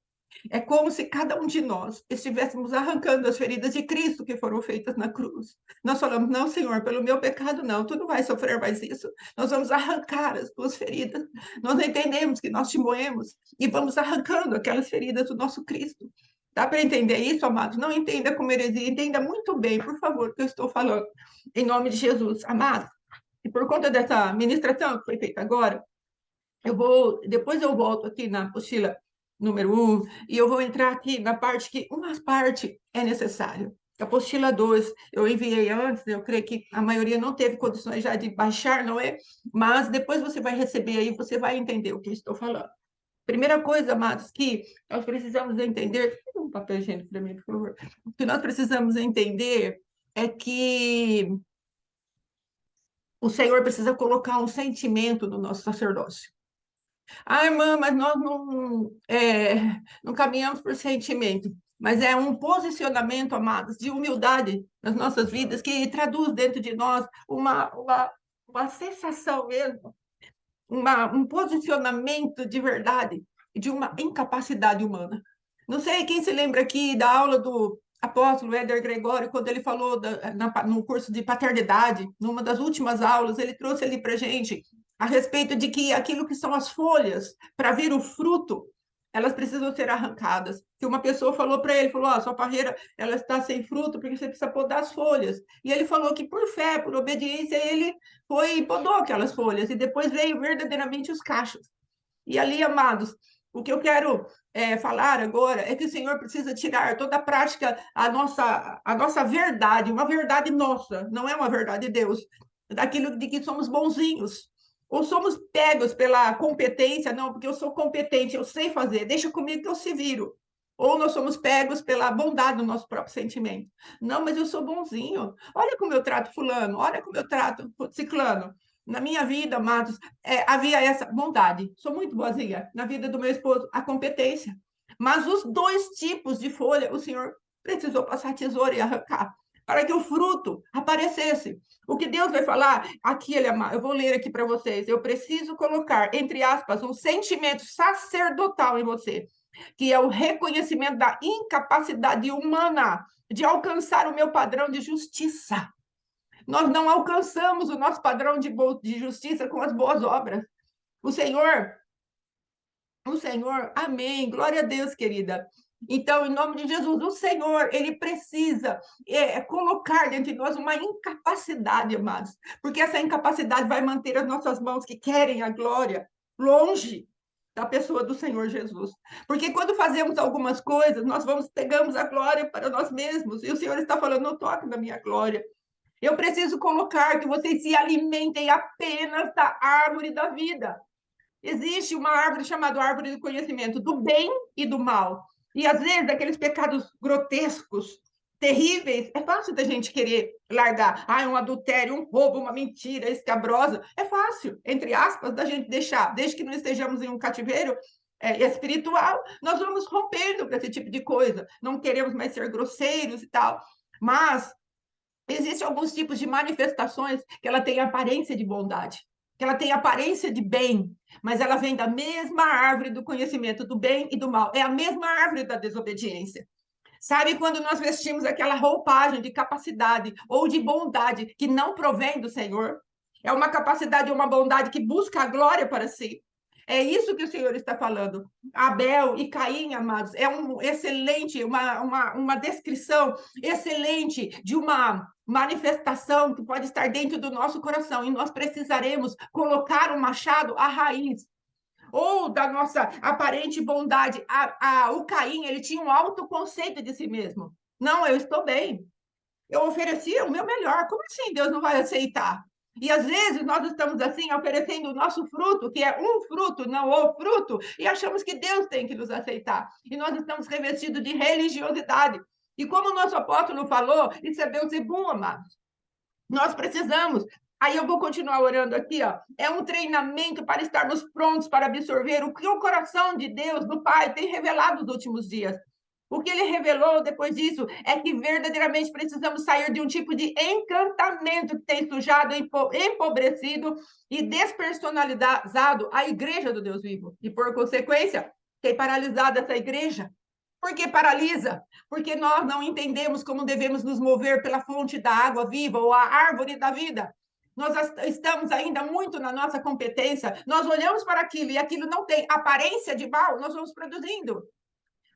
É como se cada um de nós estivéssemos arrancando as feridas de Cristo que foram feitas na cruz. Nós falamos, não, Senhor, pelo meu pecado não, tu não vai sofrer mais isso. Nós vamos arrancar as tuas feridas. Nós entendemos que nós te moemos e vamos arrancando aquelas feridas do nosso Cristo. Dá para entender isso, amados? Não entenda como heresia, entenda muito bem, por favor, o que eu estou falando. Em nome de Jesus, amados. E por conta dessa ministração que foi feita agora, depois eu volto aqui na apostila número 1, e eu vou entrar aqui na parte que uma parte é necessária. A apostila 2, eu enviei antes, eu creio que a maioria não teve condições já de baixar, não é? Mas depois você vai receber aí, você vai entender o que eu estou falando. Primeira coisa, amados, que nós precisamos entender, um papel higiênico para mim, por favor. O que nós precisamos entender é que o Senhor precisa colocar um sentimento no nosso sacerdócio. Ah, irmã, mas nós não caminhamos por sentimento, mas é um posicionamento, amados, de humildade nas nossas vidas, que traduz dentro de nós uma sensação mesmo, um posicionamento de verdade, de uma incapacidade humana. Não sei quem se lembra aqui da aula do apóstolo Éder Gregório, quando ele falou no curso de paternidade, numa das últimas aulas, ele trouxe ali para gente a respeito de que aquilo que são as folhas para vir o fruto, elas precisam ser arrancadas. Que uma pessoa falou para ele, falou, sua parreira ela está sem fruto porque você precisa podar as folhas. E ele falou que por fé, por obediência, ele foi e podou aquelas folhas e depois veio verdadeiramente os cachos. E ali, amados, o que eu quero falar agora é que o Senhor precisa tirar toda a prática, a nossa verdade, uma verdade nossa, não é uma verdade de Deus, daquilo de que somos bonzinhos. Ou somos pegos pela competência, não, porque eu sou competente, eu sei fazer, deixa comigo que eu se viro. Ou nós somos pegos pela bondade do nosso próprio sentimento. Não, mas eu sou bonzinho. Olha como eu trato fulano, olha como eu trato ciclano. Na minha vida, amados, havia essa bondade. Sou muito boazinha. Na vida do meu esposo, a competência. Mas os dois tipos de folha, o Senhor precisou passar tesoura e arrancar, para que o fruto aparecesse. O que Deus vai falar, aqui ele ama, eu vou ler aqui para vocês. Eu preciso colocar, entre aspas, um sentimento sacerdotal em você, que é o reconhecimento da incapacidade humana de alcançar o meu padrão de justiça. Nós não alcançamos o nosso padrão de justiça com as boas obras. O Senhor, amém, glória a Deus, querida. Então, em nome de Jesus, o Senhor, ele precisa colocar dentro de nós uma incapacidade, amados, porque essa incapacidade vai manter as nossas mãos que querem a glória longe da pessoa do Senhor Jesus. Porque quando fazemos algumas coisas, nós pegamos a glória para nós mesmos, e o Senhor está falando, não toque na minha glória. Eu preciso colocar que vocês se alimentem apenas da árvore da vida. Existe uma árvore chamada árvore do conhecimento do bem e do mal. E às vezes aqueles pecados grotescos, terríveis, é fácil da gente querer largar. Um adultério, um roubo, uma mentira escabrosa. É fácil, entre aspas, da gente deixar, desde que não estejamos em um cativeiro espiritual, nós vamos rompendo para esse tipo de coisa. Não queremos mais ser grosseiros e tal. Mas existem alguns tipos de manifestações que ela tem aparência de bondade, que ela tem aparência de bem, mas ela vem da mesma árvore do conhecimento do bem e do mal. É a mesma árvore da desobediência. Sabe quando nós vestimos aquela roupagem de capacidade ou de bondade que não provém do Senhor? É uma capacidade, uma bondade que busca a glória para si. É isso que o Senhor está falando. Abel e Caim, amados, é um excelente, uma descrição excelente de uma manifestação que pode estar dentro do nosso coração. E nós precisaremos colocar o machado à raiz, ou da nossa aparente bondade. O Caim, ele tinha um autoconceito de si mesmo. Não, eu estou bem. Eu oferecia o meu melhor. Como assim Deus não vai aceitar? E às vezes nós estamos assim, oferecendo o nosso fruto, que é um fruto, não o fruto, e achamos que Deus tem que nos aceitar. E nós estamos revestidos de religiosidade. E como o nosso apóstolo falou, isso é Beelzebum, amados. Nós precisamos. Aí eu vou continuar orando aqui, ó. É um treinamento para estarmos prontos para absorver o que o coração de Deus, do Pai, tem revelado nos últimos dias. O que ele revelou depois disso é que verdadeiramente precisamos sair de um tipo de encantamento que tem sujado, empobrecido e despersonalizado a igreja do Deus vivo. E, por consequência, tem paralisado essa igreja. Por que paralisa? Porque nós não entendemos como devemos nos mover pela fonte da água viva ou a árvore da vida. Nós estamos ainda muito na nossa competência, nós olhamos para aquilo e aquilo não tem aparência de mal, nós vamos produzindo.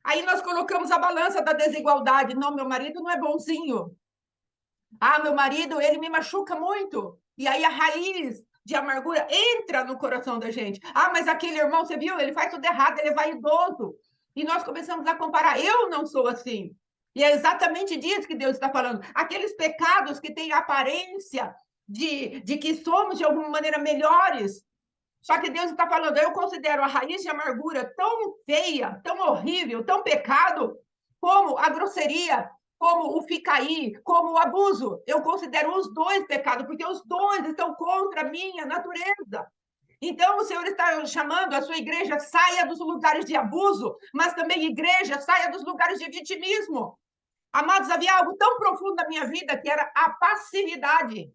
Aí nós colocamos a balança da desigualdade. Não, meu marido não é bonzinho. Ah, meu marido, ele me machuca muito. E aí a raiz de amargura entra no coração da gente. Ah, mas aquele irmão, você viu? Ele faz tudo errado, ele é vaidoso. E nós começamos a comparar. Eu não sou assim. E é exatamente disso que Deus está falando. Aqueles pecados que têm aparência de que somos, de alguma maneira, melhores. Só que Deus está falando, eu considero a raiz de amargura tão feia, tão horrível, tão pecado, como a grosseria, como o ficaí, como o abuso. Eu considero os dois pecados, porque os dois estão contra a minha natureza. Então, o Senhor está chamando a sua igreja, saia dos lugares de abuso, mas também, igreja, saia dos lugares de vitimismo. Amados, havia algo tão profundo na minha vida que era a passividade.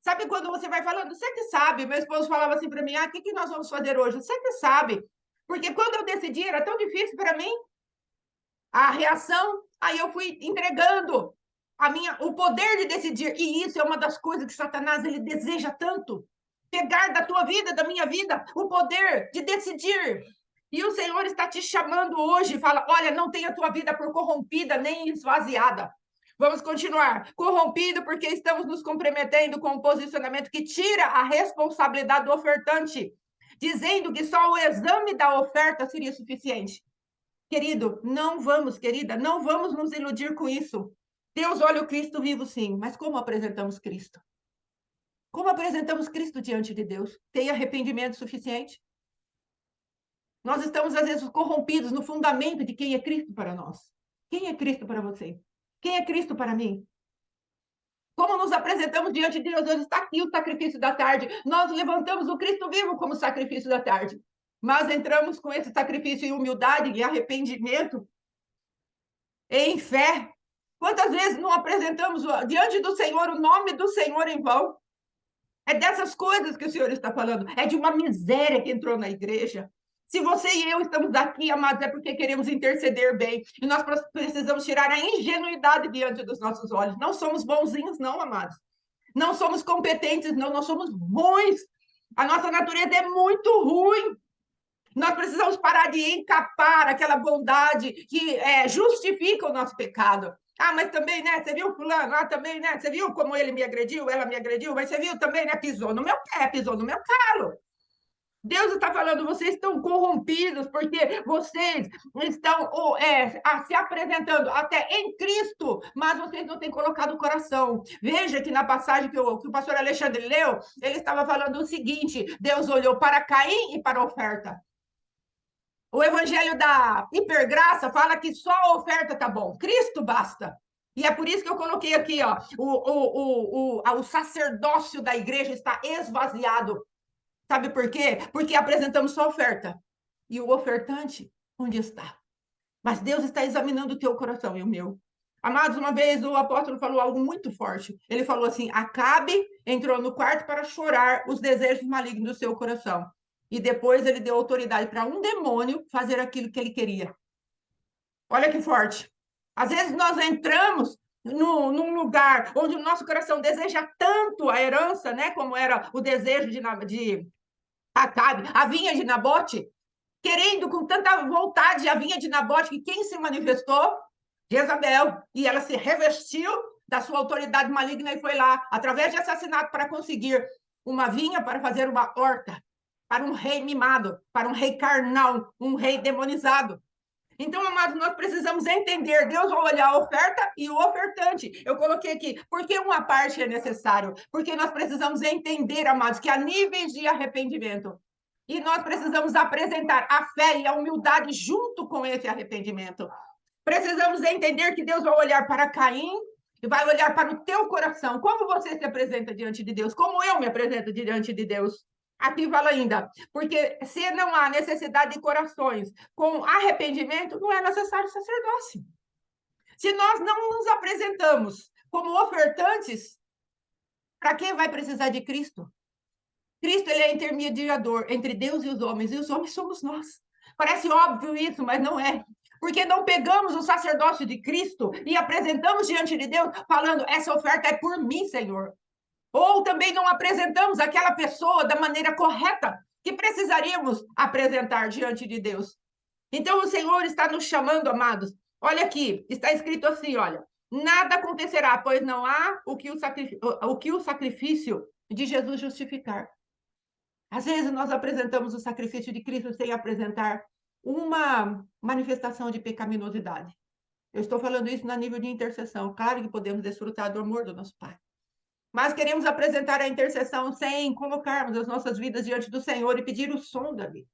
Sabe quando você vai falando, você que sabe, meu esposo falava assim para mim, o que nós vamos fazer hoje? Você que sabe. Porque quando eu decidi, era tão difícil para mim a reação, aí eu fui entregando o poder de decidir. E isso é uma das coisas que Satanás ele deseja tanto. Pegar da tua vida, da minha vida, o poder de decidir. E o Senhor está te chamando hoje e fala, olha, não tenha a tua vida por corrompida nem esvaziada. Vamos continuar. Corrompido porque estamos nos comprometendo com um posicionamento que tira a responsabilidade do ofertante, dizendo que só o exame da oferta seria suficiente. Querido, não vamos, querida, não vamos nos iludir com isso. Deus olha o Cristo vivo, sim, mas como apresentamos Cristo? Como apresentamos Cristo diante de Deus? Tem arrependimento suficiente? Nós estamos, às vezes, corrompidos no fundamento de quem é Cristo para nós. Quem é Cristo para você? Quem é Cristo para mim? Como nos apresentamos diante de Deus? Hoje está aqui o sacrifício da tarde. Nós levantamos o Cristo vivo como sacrifício da tarde. Mas entramos com esse sacrifício em humildade e arrependimento, em fé. Quantas vezes não apresentamos diante do Senhor o nome do Senhor em vão? É dessas coisas que o Senhor está falando. É de uma miséria que entrou na igreja. Se você e eu estamos aqui, amados, é porque queremos interceder bem. E nós precisamos tirar a ingenuidade diante dos nossos olhos. Não somos bonzinhos, não, amados. Não somos competentes, não. Nós somos ruins. A nossa natureza é muito ruim. Nós precisamos parar de encapar aquela bondade que justifica o nosso pecado. Ah, mas também, né? Você viu fulano? Ah, também, né? Você viu como ele me agrediu, ela me agrediu, mas você viu também, né? Pisou no meu pé, pisou no meu calo. Deus está falando, vocês estão corrompidos porque vocês estão se apresentando até em Cristo, mas vocês não têm colocado o coração. Veja que na passagem que o pastor Alexandre leu, ele estava falando o seguinte: Deus olhou para Caim e para a oferta. O evangelho da hipergraça fala que só a oferta tá bom, Cristo basta. E é por isso que eu coloquei aqui, ó, o sacerdócio da igreja está esvaziado. Sabe por quê? Porque apresentamos só oferta. E o ofertante, onde está? Mas Deus está examinando o teu coração e o meu. Amados, uma vez o apóstolo falou algo muito forte. Ele falou assim: Acabe entrou no quarto para chorar os desejos malignos do seu coração. E depois ele deu autoridade para um demônio fazer aquilo que ele queria. Olha que forte. Às vezes nós entramos num lugar onde o nosso coração deseja tanto a herança, né? Como era o desejo de Acabe, a vinha de Nabote, querendo com tanta vontade a vinha de Nabote, que quem se manifestou? Jezabel. E ela se revestiu da sua autoridade maligna e foi lá, através de assassinato, para conseguir uma vinha para fazer uma horta, para um rei mimado, para um rei carnal, um rei demonizado. Então, amados, nós precisamos entender, Deus vai olhar a oferta e o ofertante. Eu coloquei aqui, porque uma parte é necessário? Porque nós precisamos entender, amados, que há níveis de arrependimento. E nós precisamos apresentar a fé e a humildade junto com esse arrependimento. Precisamos entender que Deus vai olhar para Caim e vai olhar para o teu coração. Como você se apresenta diante de Deus? Como eu me apresento diante de Deus? Aqui fala ainda, porque se não há necessidade de corações com arrependimento, não é necessário sacerdócio. Se nós não nos apresentamos como ofertantes, para quem vai precisar de Cristo? Cristo, ele é intermediador entre Deus e os homens somos nós. Parece óbvio isso, mas não é. Porque não pegamos o sacerdócio de Cristo e apresentamos diante de Deus, falando, essa oferta é por mim, Senhor. Ou também não apresentamos aquela pessoa da maneira correta que precisaríamos apresentar diante de Deus. Então, o Senhor está nos chamando, amados. Olha aqui, está escrito assim, olha. Nada acontecerá, pois não há o que o sacrifício de Jesus justificar. Às vezes nós apresentamos o sacrifício de Cristo sem apresentar uma manifestação de pecaminosidade. Eu estou falando isso no nível de intercessão. Claro que podemos desfrutar do amor do nosso Pai. Mas queremos apresentar a intercessão sem colocarmos as nossas vidas diante do Senhor e pedir o som dali.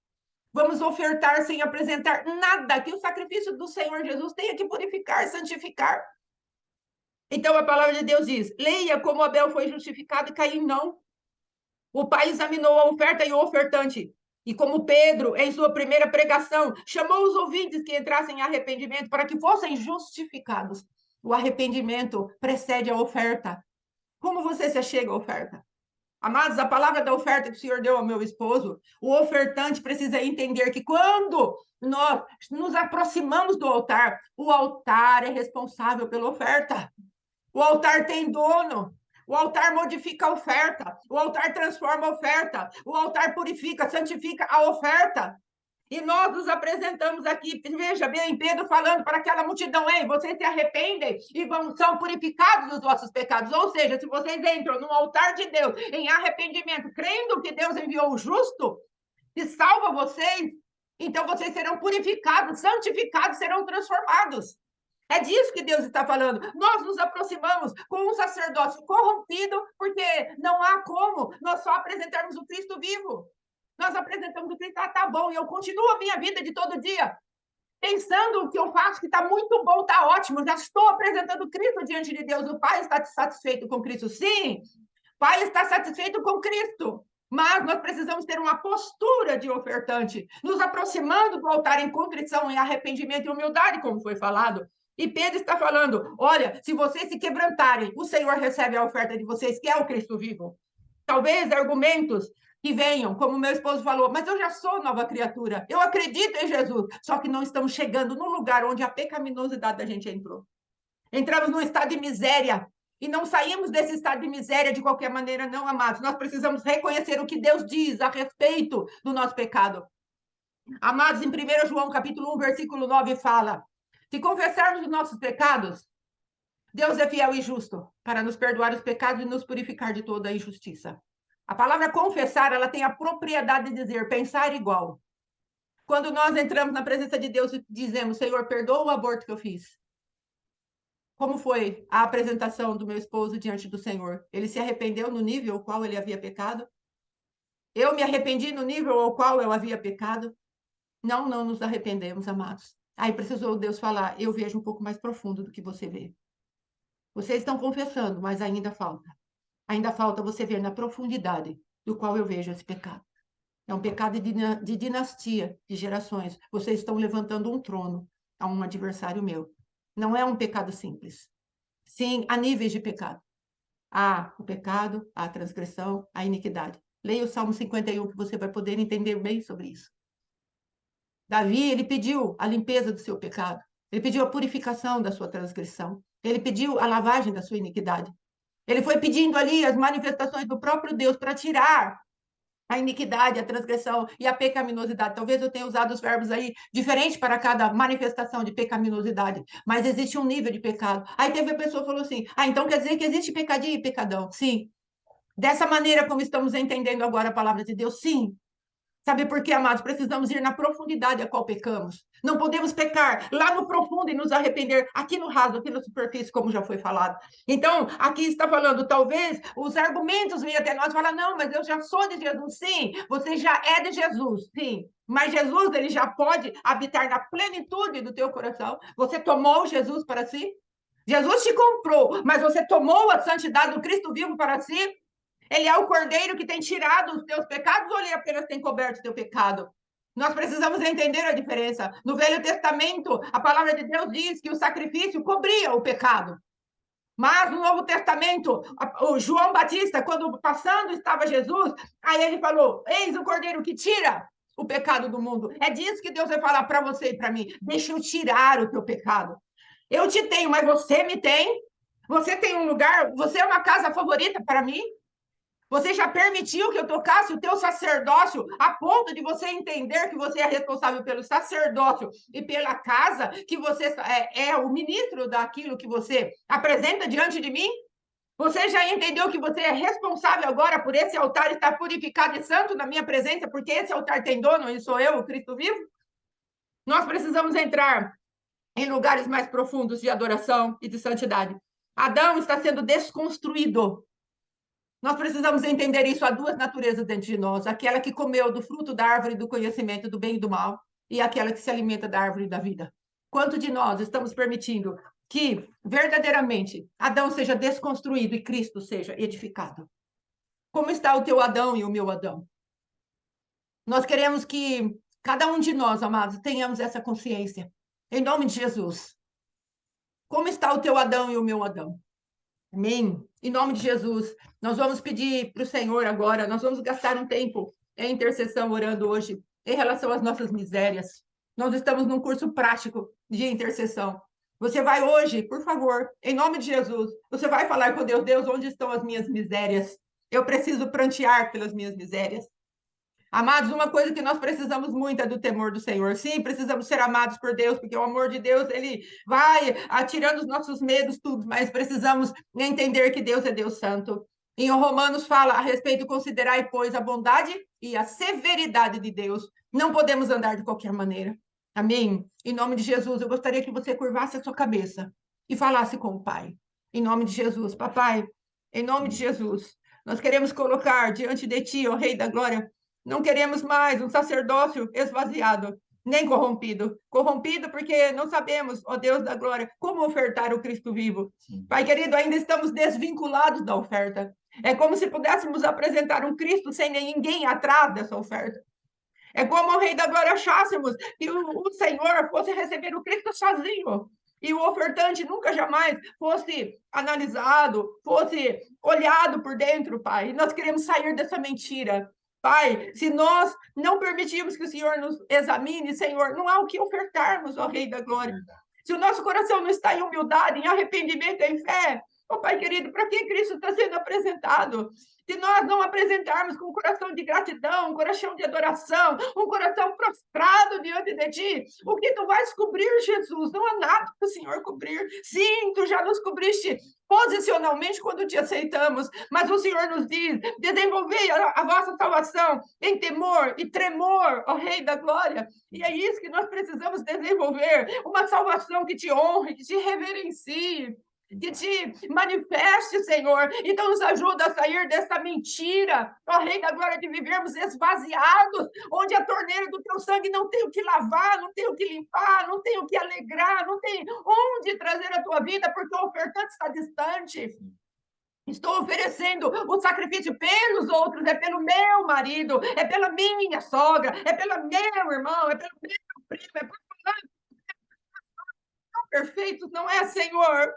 Vamos ofertar sem apresentar nada que o sacrifício do Senhor Jesus tenha que purificar, santificar. Então a palavra de Deus diz, leia como Abel foi justificado e Caim não. O pai examinou a oferta e o ofertante. E como Pedro, em sua primeira pregação, chamou os ouvintes que entrassem em arrependimento para que fossem justificados. O arrependimento precede a oferta. Como você se achega à oferta? Amados, a palavra da oferta que o Senhor deu ao meu esposo, o ofertante precisa entender que quando nós nos aproximamos do altar, o altar é responsável pela oferta. O altar tem dono. O altar modifica a oferta, o altar transforma a oferta, o altar purifica, santifica a oferta. E nós nos apresentamos aqui, veja bem, Pedro falando para aquela multidão, ei, vocês se arrependem e são purificados dos vossos pecados. Ou seja, se vocês entram no altar de Deus em arrependimento, crendo que Deus enviou o justo e salva vocês, então vocês serão purificados, santificados, serão transformados. É disso que Deus está falando. Nós nos aproximamos com um sacerdócio corrompido, porque não há como nós só apresentarmos o Cristo vivo. Nós apresentamos o Cristo, tá bom, e eu continuo a minha vida de todo dia, pensando o que eu faço, que está muito bom, está ótimo, já estou apresentando Cristo diante de Deus. O Pai está satisfeito com Cristo? Sim, o Pai está satisfeito com Cristo. Mas nós precisamos ter uma postura de ofertante, nos aproximando do altar em contrição, em arrependimento e humildade, como foi falado. E Pedro está falando, olha, se vocês se quebrantarem, o Senhor recebe a oferta de vocês, que é o Cristo vivo. Talvez argumentos que venham, como meu esposo falou, mas eu já sou nova criatura, eu acredito em Jesus, só que não estamos chegando no lugar onde a pecaminosidade da gente entrou. Entramos num estado de miséria, e não saímos desse estado de miséria de qualquer maneira, não, amados. Nós precisamos reconhecer o que Deus diz a respeito do nosso pecado. Amados, em 1 João capítulo 1, versículo 9, fala, se confessarmos os nossos pecados, Deus é fiel e justo para nos perdoar os pecados e nos purificar de toda a injustiça. A palavra confessar, ela tem a propriedade de dizer pensar igual. Quando nós entramos na presença de Deus e dizemos, Senhor, perdoa o aborto que eu fiz. Como foi a apresentação do meu esposo diante do Senhor? Ele se arrependeu no nível ao qual ele havia pecado? Eu me arrependi no nível ao qual eu havia pecado? Não nos arrependemos, amados. Aí precisou Deus falar, eu vejo um pouco mais profundo do que você vê. Vocês estão confessando, mas ainda falta. Ainda falta você ver na profundidade do qual eu vejo esse pecado. É um pecado de dinastia, de gerações. Vocês estão levantando um trono a um adversário meu. Não é um pecado simples. Sim, há níveis de pecado. Há o pecado, há a transgressão, a iniquidade. Leia o Salmo 51, que você vai poder entender bem sobre isso. Davi, ele pediu a limpeza do seu pecado. Ele pediu a purificação da sua transgressão. Ele pediu a lavagem da sua iniquidade. Ele foi pedindo ali as manifestações do próprio Deus para tirar a iniquidade, a transgressão e a pecaminosidade. Talvez eu tenha usado os verbos aí diferentes para cada manifestação de pecaminosidade, mas existe um nível de pecado. Aí teve a pessoa que falou assim: então quer dizer que existe pecadinho e pecadão? Sim. Dessa maneira como estamos entendendo agora a palavra de Deus, sim. Sabe por quê, amados? Precisamos ir na profundidade a qual pecamos. Não podemos pecar lá no profundo e nos arrepender aqui no raso, aqui na superfície, como já foi falado. Então, aqui está falando, talvez os argumentos venham até nós e falar, não, mas eu já sou de Jesus. Sim, você já é de Jesus, sim. Mas Jesus, ele já pode habitar na plenitude do teu coração. Você tomou Jesus para si? Jesus te comprou, mas você tomou a santidade do Cristo vivo para si? Ele é o cordeiro que tem tirado os teus pecados ou ele apenas tem coberto o teu pecado? Nós precisamos entender a diferença. No Velho Testamento, a palavra de Deus diz que o sacrifício cobria o pecado. Mas no Novo Testamento, o João Batista, quando passando estava Jesus, aí ele falou: eis o cordeiro que tira o pecado do mundo. É disso que Deus vai falar para você e para mim. Deixa eu tirar o teu pecado. Eu te tenho, mas você me tem. Você tem um lugar, você é uma casa favorita para mim. Você já permitiu que eu tocasse o teu sacerdócio a ponto de você entender que você é responsável pelo sacerdócio e pela casa, que você é o ministro daquilo que você apresenta diante de mim? Você já entendeu que você é responsável agora por esse altar estar purificado e santo na minha presença, porque esse altar tem dono e sou eu, o Cristo vivo? Nós precisamos entrar em lugares mais profundos de adoração e de santidade. Adão está sendo desconstruído. Nós precisamos entender isso. Há duas naturezas dentro de nós: aquela que comeu do fruto da árvore do conhecimento do bem e do mal, e aquela que se alimenta da árvore da vida. Quanto de nós estamos permitindo que verdadeiramente Adão seja desconstruído e Cristo seja edificado? Como está o teu Adão e o meu Adão? Nós queremos que cada um de nós, amados, tenhamos essa consciência. Em nome de Jesus. Como está o teu Adão e o meu Adão? Amém? Em nome de Jesus, nós vamos pedir para o Senhor agora, nós vamos gastar um tempo em intercessão orando hoje em relação às nossas misérias. Nós estamos num curso prático de intercessão. Você vai hoje, por favor, em nome de Jesus, você vai falar com Deus: Deus, onde estão as minhas misérias? Eu preciso prantear pelas minhas misérias. Amados, uma coisa que nós precisamos muito é do temor do Senhor. Sim, precisamos ser amados por Deus, porque o amor de Deus, ele vai atirando os nossos medos, tudo, mas precisamos entender que Deus é Deus Santo. Em Romanos fala a respeito, considerai, pois, a bondade e a severidade de Deus. Não podemos andar de qualquer maneira. Amém? Em nome de Jesus, eu gostaria que você curvasse a sua cabeça e falasse com o Pai. Em nome de Jesus, papai, em nome de Jesus, nós queremos colocar diante de Ti, ó Rei da Glória, não queremos mais um sacerdócio esvaziado, nem corrompido. Corrompido porque não sabemos, ó Deus da glória, como ofertar o Cristo vivo. Pai querido, ainda estamos desvinculados da oferta. É como se pudéssemos apresentar um Cristo sem ninguém atrás dessa oferta. É como o Rei da Glória achássemos que o Senhor fosse receber o Cristo sozinho. E o ofertante nunca jamais fosse analisado, fosse olhado por dentro, Pai. Nós queremos sair dessa mentira. Pai, se nós não permitirmos que o Senhor nos examine, Senhor, não há o que ofertarmos, ó Rei da Glória. Se o nosso coração não está em humildade, em arrependimento, em fé, ó Pai querido, para que Cristo está sendo apresentado? Se nós não apresentarmos com um coração de gratidão, um coração de adoração, um coração prostrado diante de Ti, o que Tu vais cobrir, Jesus? Não há nada para o Senhor cobrir. Sim, Tu já nos cobriste posicionalmente quando Te aceitamos, mas o Senhor nos diz: desenvolvei a vossa salvação em temor e tremor, ó Rei da Glória. E é isso que nós precisamos desenvolver, uma salvação que Te honre, que Te reverencie, que Te manifeste, Senhor. Então nos ajuda a sair dessa mentira, ó Rei da Glória, de vivermos esvaziados, onde a torneira do Teu sangue não tem o que lavar, não tem o que limpar, não tem o que alegrar, não tem onde trazer a Tua vida, porque o ofertante está distante. Estou oferecendo o sacrifício pelos outros, é pelo meu marido, é pela minha sogra, é pelo meu irmão, é pelo meu primo, é por tão perfeitos, não é, Senhor?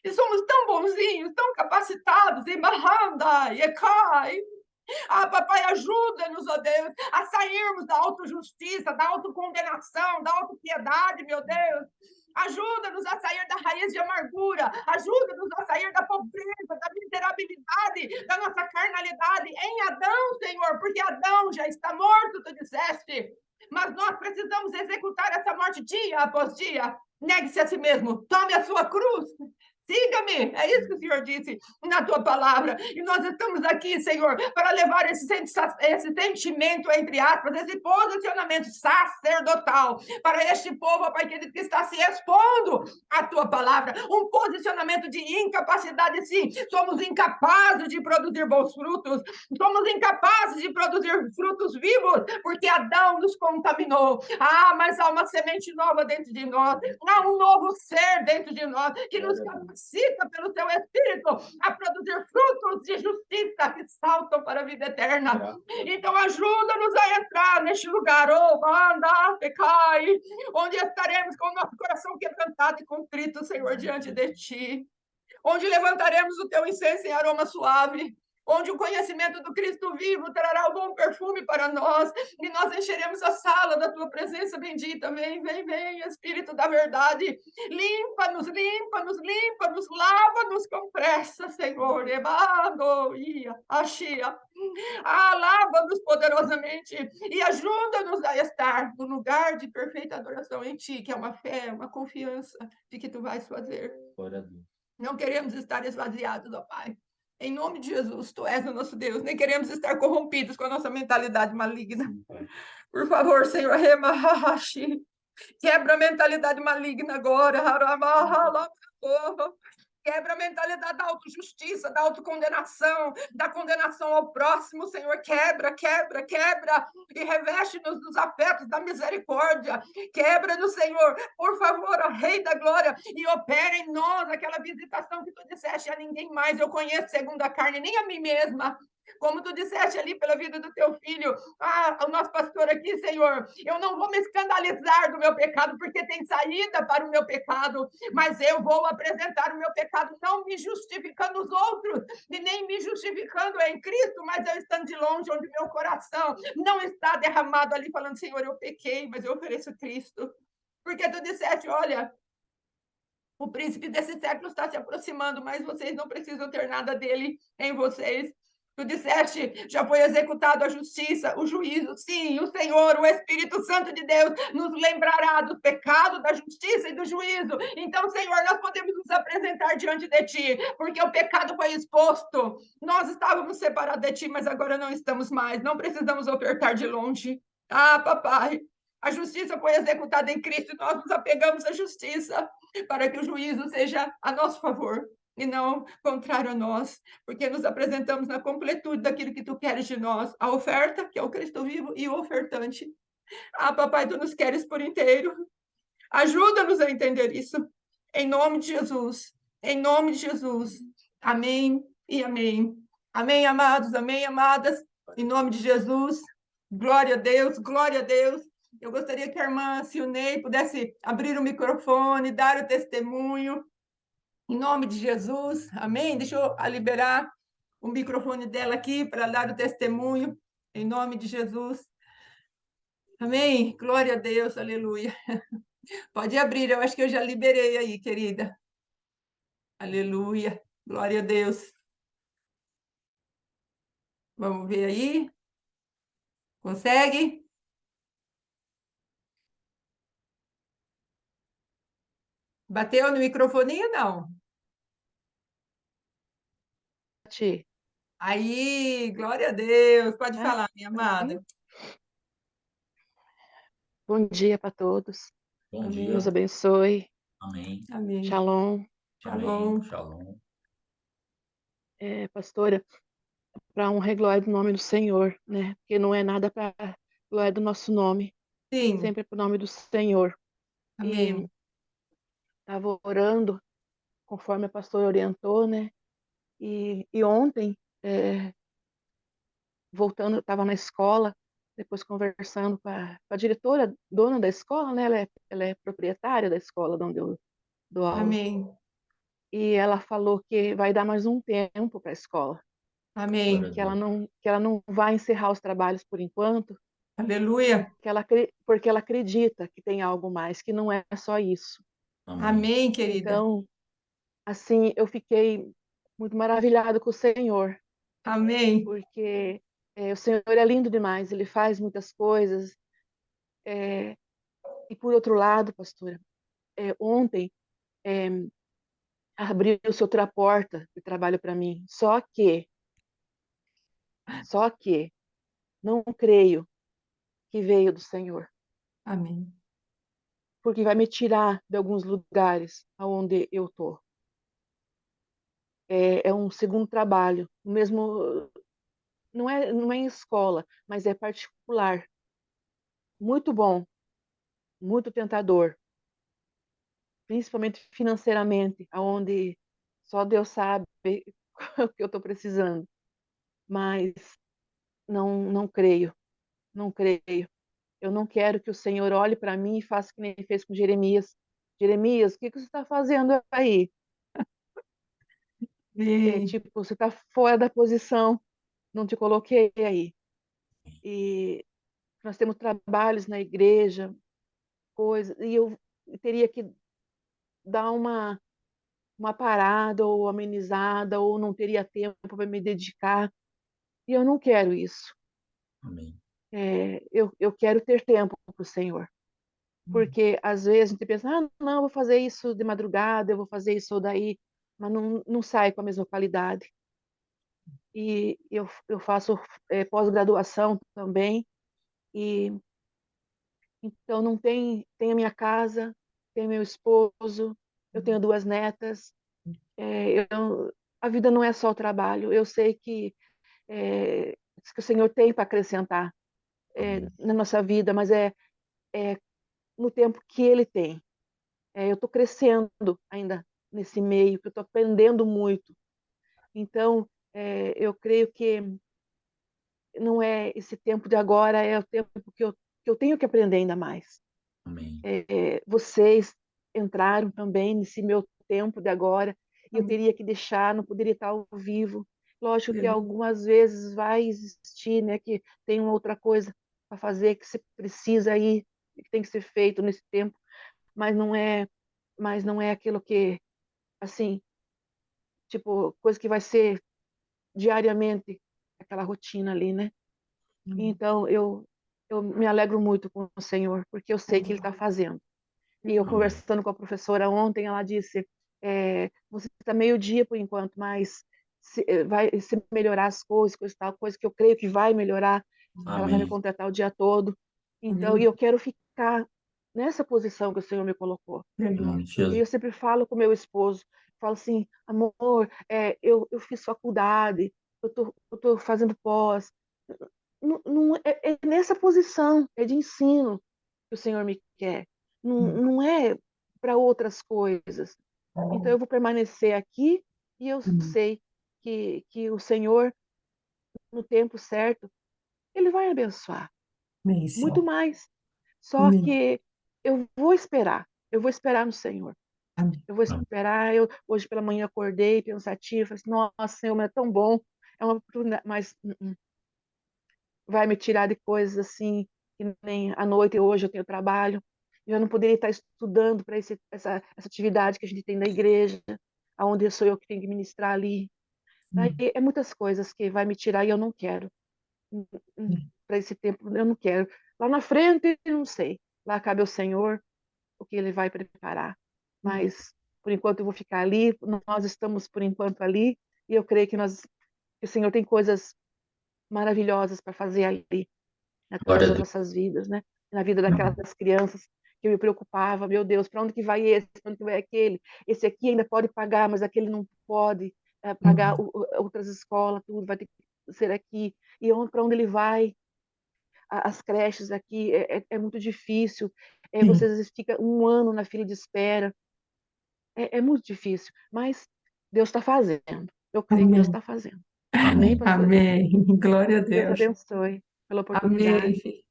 E somos tão bonzinhos, tão capacitados, e barranda, e cai. Papai, ajuda-nos, ó Deus, a sairmos da autojustiça, da autocondenação, da autopiedade, meu Deus. Ajuda-nos a sair da raiz de amargura. Ajuda-nos a sair da pobreza, da miserabilidade, da nossa carnalidade em Adão, Senhor, porque Adão já está morto, tu disseste. Mas nós precisamos executar essa morte dia após dia. Negue-se a si mesmo, tome a sua cruz. Siga-me, é isso que o Senhor disse na tua palavra. E nós estamos aqui, Senhor, para levar esse sentimento, entre aspas, esse posicionamento sacerdotal para este povo, ó Pai querido, que está se expondo à tua palavra. Um posicionamento de incapacidade, sim. Somos incapazes de produzir bons frutos, somos incapazes de produzir frutos vivos, porque Adão nos contaminou. Mas há uma semente nova dentro de nós, há um novo ser dentro de nós que nos capacita pelo teu Espírito a produzir frutos de justiça que saltam para a vida eterna. Então ajuda-nos a entrar neste lugar, onde estaremos com o nosso coração quebrantado e contrito, Senhor, diante de ti, onde levantaremos o teu incenso em aroma suave, onde o conhecimento do Cristo vivo trará o bom perfume para nós, e nós encheremos a sala da tua presença bendita. Vem, vem, vem, Espírito da verdade, limpa-nos, limpa-nos, limpa-nos, lava-nos com pressa, Senhor. Lava-nos poderosamente e ajuda-nos a estar no lugar de perfeita adoração em ti, que é uma fé, uma confiança de que tu vais fazer. Glória a Deus. Não queremos estar esvaziados, ó Pai. Em nome de Jesus, tu és o nosso Deus. Nem queremos estar corrompidos com a nossa mentalidade maligna. Por favor, Senhor, quebra a mentalidade maligna agora. Quebra a mentalidade da autojustiça, da autocondenação, da condenação ao próximo, Senhor. Quebra, quebra, quebra. E reveste-nos dos afetos da misericórdia. Quebra-nos, Senhor, por favor, ó Rei da Glória, e opera em nós aquela visitação que tu disseste a ninguém mais. Eu conheço segundo a carne, nem a mim mesma. Como tu disseste ali pela vida do teu filho, o nosso pastor aqui, Senhor, eu não vou me escandalizar do meu pecado, porque tem saída para o meu pecado, mas eu vou apresentar o meu pecado, não me justificando os outros, e nem me justificando em Cristo, mas eu estando de longe, onde meu coração não está derramado ali, falando, Senhor, eu pequei, mas eu ofereço Cristo. Porque tu disseste, olha, o príncipe desse século está se aproximando, mas vocês não precisam ter nada dele em vocês. Tu disseste, já foi executado a justiça, o juízo. Sim, o Senhor, o Espírito Santo de Deus, nos lembrará do pecado, da justiça e do juízo. Então, Senhor, nós podemos nos apresentar diante de Ti, porque o pecado foi exposto. Nós estávamos separados de Ti, mas agora não estamos mais. Não precisamos ofertar de longe. Papai, a justiça foi executada em Cristo e nós nos apegamos à justiça para que o juízo seja a nosso favor e não contrário a nós, porque nos apresentamos na completude daquilo que tu queres de nós, a oferta, que é o Cristo vivo, e o ofertante. Papai, tu nos queres por inteiro. Ajuda-nos a entender isso. Em nome de Jesus. Em nome de Jesus. Amém e amém. Amém, amados. Amém, amadas. Em nome de Jesus. Glória a Deus. Glória a Deus. Eu gostaria que a irmã Silnei pudesse abrir o microfone, dar o testemunho. Em nome de Jesus, amém? Deixa eu liberar o microfone dela aqui para dar o testemunho, em nome de Jesus. Amém? Glória a Deus, aleluia. Pode abrir, eu acho que eu já liberei aí, querida. Aleluia, glória a Deus. Vamos ver aí. Consegue? Bateu no microfone, não? Ti. Aí, glória a Deus. Pode falar, minha amada. Bom dia para todos. Bom dia. Deus abençoe. Amém. Amém. Shalom. Amém. Shalom. Pastora, para honra e glória do nome do Senhor, né? Porque não é nada para glória do nosso nome. Sim. Sempre para o nome do Senhor. Amém. E estava orando, conforme a pastora orientou, né? E ontem, voltando, estava na escola, depois conversando com a diretora, dona da escola, né? Ela é proprietária da escola onde eu dou aula. Amém. E ela falou que vai dar mais um tempo para a escola. Amém. Que ela não vai encerrar os trabalhos por enquanto. Aleluia. Porque ela acredita que tem algo mais, que não é só isso. Amém. Amém, querida. Então, assim, eu fiquei muito maravilhado com o Senhor, Amém. porque o Senhor é lindo demais, Ele faz muitas coisas. é, e por outro lado, pastora, ontem é, abriu-se outra porta de trabalho para mim. Só que não creio que veio do Senhor, Amém. porque vai me tirar de alguns lugares aonde eu tô. É um segundo trabalho, o mesmo, não é em escola, mas é particular. Muito bom, muito tentador, principalmente financeiramente, aonde só Deus sabe o que eu estou precisando. Mas não creio, não creio. Eu não quero que o Senhor olhe para mim e faça que nem fez com Jeremias. Jeremias, o que que você está fazendo aí? Amém. Tipo, você está fora da posição, não te coloquei aí. E nós temos trabalhos na igreja, coisas, e eu teria que dar uma parada ou amenizada, ou não teria tempo para me dedicar. E eu não quero isso. Amém. Eu quero ter tempo para o Senhor. Porque às vezes a gente pensa, não, eu vou fazer isso de madrugada, eu vou fazer isso daí, mas não sai com a mesma qualidade. E eu faço pós-graduação também, e então não tem a minha casa, tem meu esposo, eu tenho duas netas, a vida não é só o trabalho, eu sei é, que o Senhor tem para acrescentar Amém. na nossa vida, mas é no tempo que Ele tem. Eu estou crescendo ainda nesse meio, que eu estou aprendendo muito. Então, eu creio que não é esse tempo de agora, é o tempo que eu tenho que aprender ainda mais. Amém. Vocês entraram também nesse meu tempo de agora, e eu Amém. teria que deixar, não poderia estar ao vivo. Lógico que Verdade. algumas vezes vai existir, né, que tem uma outra coisa para fazer, que você precisa ir, que tem que ser feito nesse tempo, mas não é aquilo que, assim, tipo, coisa que vai ser diariamente, aquela rotina ali, né? Então, eu me alegro muito com o Senhor, porque eu sei que Ele está fazendo. E eu Amém. conversando com a professora ontem, ela disse, você está meio-dia por enquanto, mas vai se melhorar as coisas tal, coisa que eu creio que vai melhorar, ela vai me Amém. contratar o dia todo. Então, e Amém. eu quero ficar nessa posição que o Senhor me colocou. Em nome Verdade. de E eu Jesus. sempre falo com meu esposo, falo assim, amor, eu fiz faculdade, eu tô fazendo pós. Não, é nessa posição, é de ensino que o Senhor me quer. Não, Hum. não é para outras coisas. Então Amém. eu vou permanecer aqui e eu Hum. sei que o Senhor, no tempo certo, Ele vai abençoar Amém, muito sim. mais. Só Amém. que eu vou esperar no Senhor. Amém. Eu vou Amém. esperar. Hoje pela manhã acordei pensativa, falei assim, nossa, Senhor, mas é tão bom, é uma oportunidade, mas vai me tirar de coisas assim, que nem à noite, hoje eu tenho trabalho, eu não poderia estar estudando para essa atividade que a gente tem na igreja, aonde sou eu que tenho que ministrar ali. Aí Hum. é muitas coisas que vai me tirar e eu não quero. Para esse tempo, eu não quero. Lá na frente, eu não sei. Lá cabe ao Senhor o que Ele vai preparar. Hum. Mas, por enquanto, eu vou ficar ali. Nós estamos, por enquanto, ali. E eu creio que o Senhor tem coisas maravilhosas para fazer ali, Glória nas a Deus. nossas vidas, né? Na vida Amém. daquelas crianças que eu me preocupava, meu Deus, para onde que vai esse? Para onde que vai aquele? Esse aqui ainda pode pagar, mas aquele não pode pagar Hum. outras escolas, tudo vai ter que ser aqui. E para onde ele vai? As creches aqui é muito difícil. Você Sim. às vezes fica um ano na fila de espera. É muito difícil, mas Deus está fazendo. Eu creio que Deus Amém. está fazendo. Amém, Amém. pastorinha? Amém. Glória a Deus Deus. abençoe pela Amém, oportunidade. filho.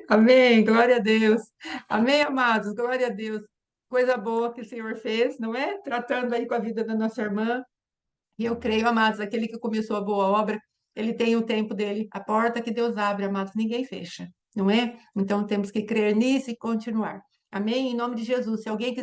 Amém. Glória a Deus. Amém, amados. Glória a Deus. Coisa boa que o Senhor fez, não é? Tratando aí com a vida da nossa irmã. E eu creio, amados, aquele que começou a boa obra, ele tem o tempo dele. A porta que Deus abre, amados, ninguém fecha, não é? Então temos que crer nisso e continuar. Amém? Em nome de Jesus. Se alguém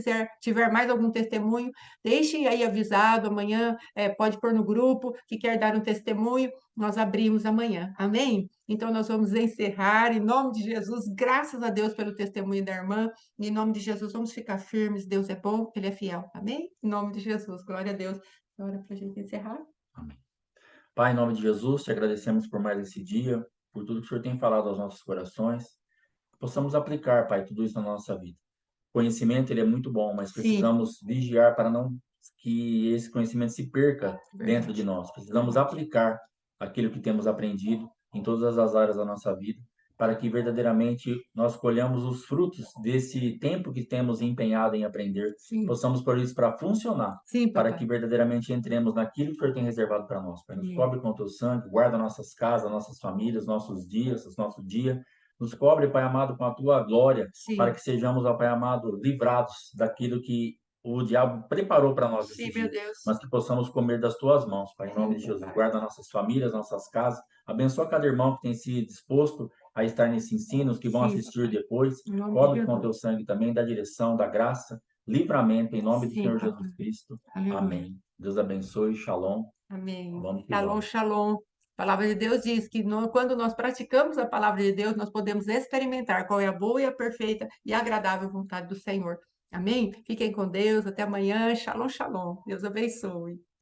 tiver mais algum testemunho, deixem aí avisado amanhã, pode pôr no grupo que quer dar um testemunho, nós abrimos amanhã. Amém? Então nós vamos encerrar em nome de Jesus. Graças a Deus pelo testemunho da irmã. Em nome de Jesus, vamos ficar firmes. Deus é bom, Ele é fiel. Amém? Em nome de Jesus. Glória a Deus. Agora para a gente encerrar. Amém. Pai, em nome de Jesus, te agradecemos por mais esse dia, por tudo que o Senhor tem falado aos nossos corações. Possamos aplicar, Pai, tudo isso na nossa vida. Conhecimento, ele é muito bom, mas Sim. precisamos vigiar para não que esse conhecimento se perca dentro de nós. Precisamos aplicar aquilo que temos aprendido em todas as áreas da nossa vida, para que verdadeiramente nós colhamos os frutos desse tempo que temos empenhado em aprender, Sim. possamos pôr isso para funcionar, Sim, para papai. que verdadeiramente entremos naquilo que o Senhor tem reservado para nós. Pai, nos Sim. cobre com o teu sangue, guarda nossas casas, nossas famílias, nossos dias, nosso dia. Nos cobre, Pai amado, com a tua glória, Sim. para que sejamos, ó Pai amado, livrados daquilo que o diabo preparou para nós Sim, esse meu dia, Deus. mas que possamos comer das tuas mãos, Pai, em nome Sim, de Jesus. papai. Guarda nossas famílias, nossas casas, abençoa cada irmão que tem se disposto a estar nesse ensino, os que vão Sim, assistir papai. depois, Em nome de cobre com o teu Jesus. sangue também, da direção, da graça, livramento, em nome do Sim, Senhor papai. Jesus Cristo. Aleluia. Amém. Deus abençoe, shalom. Amém. Vamos que Shalom, vamos. shalom. A palavra de Deus diz que quando nós praticamos a palavra de Deus, nós podemos experimentar qual é a boa e a perfeita e agradável vontade do Senhor. Amém? Fiquem com Deus. Até amanhã. Shalom, shalom. Deus abençoe.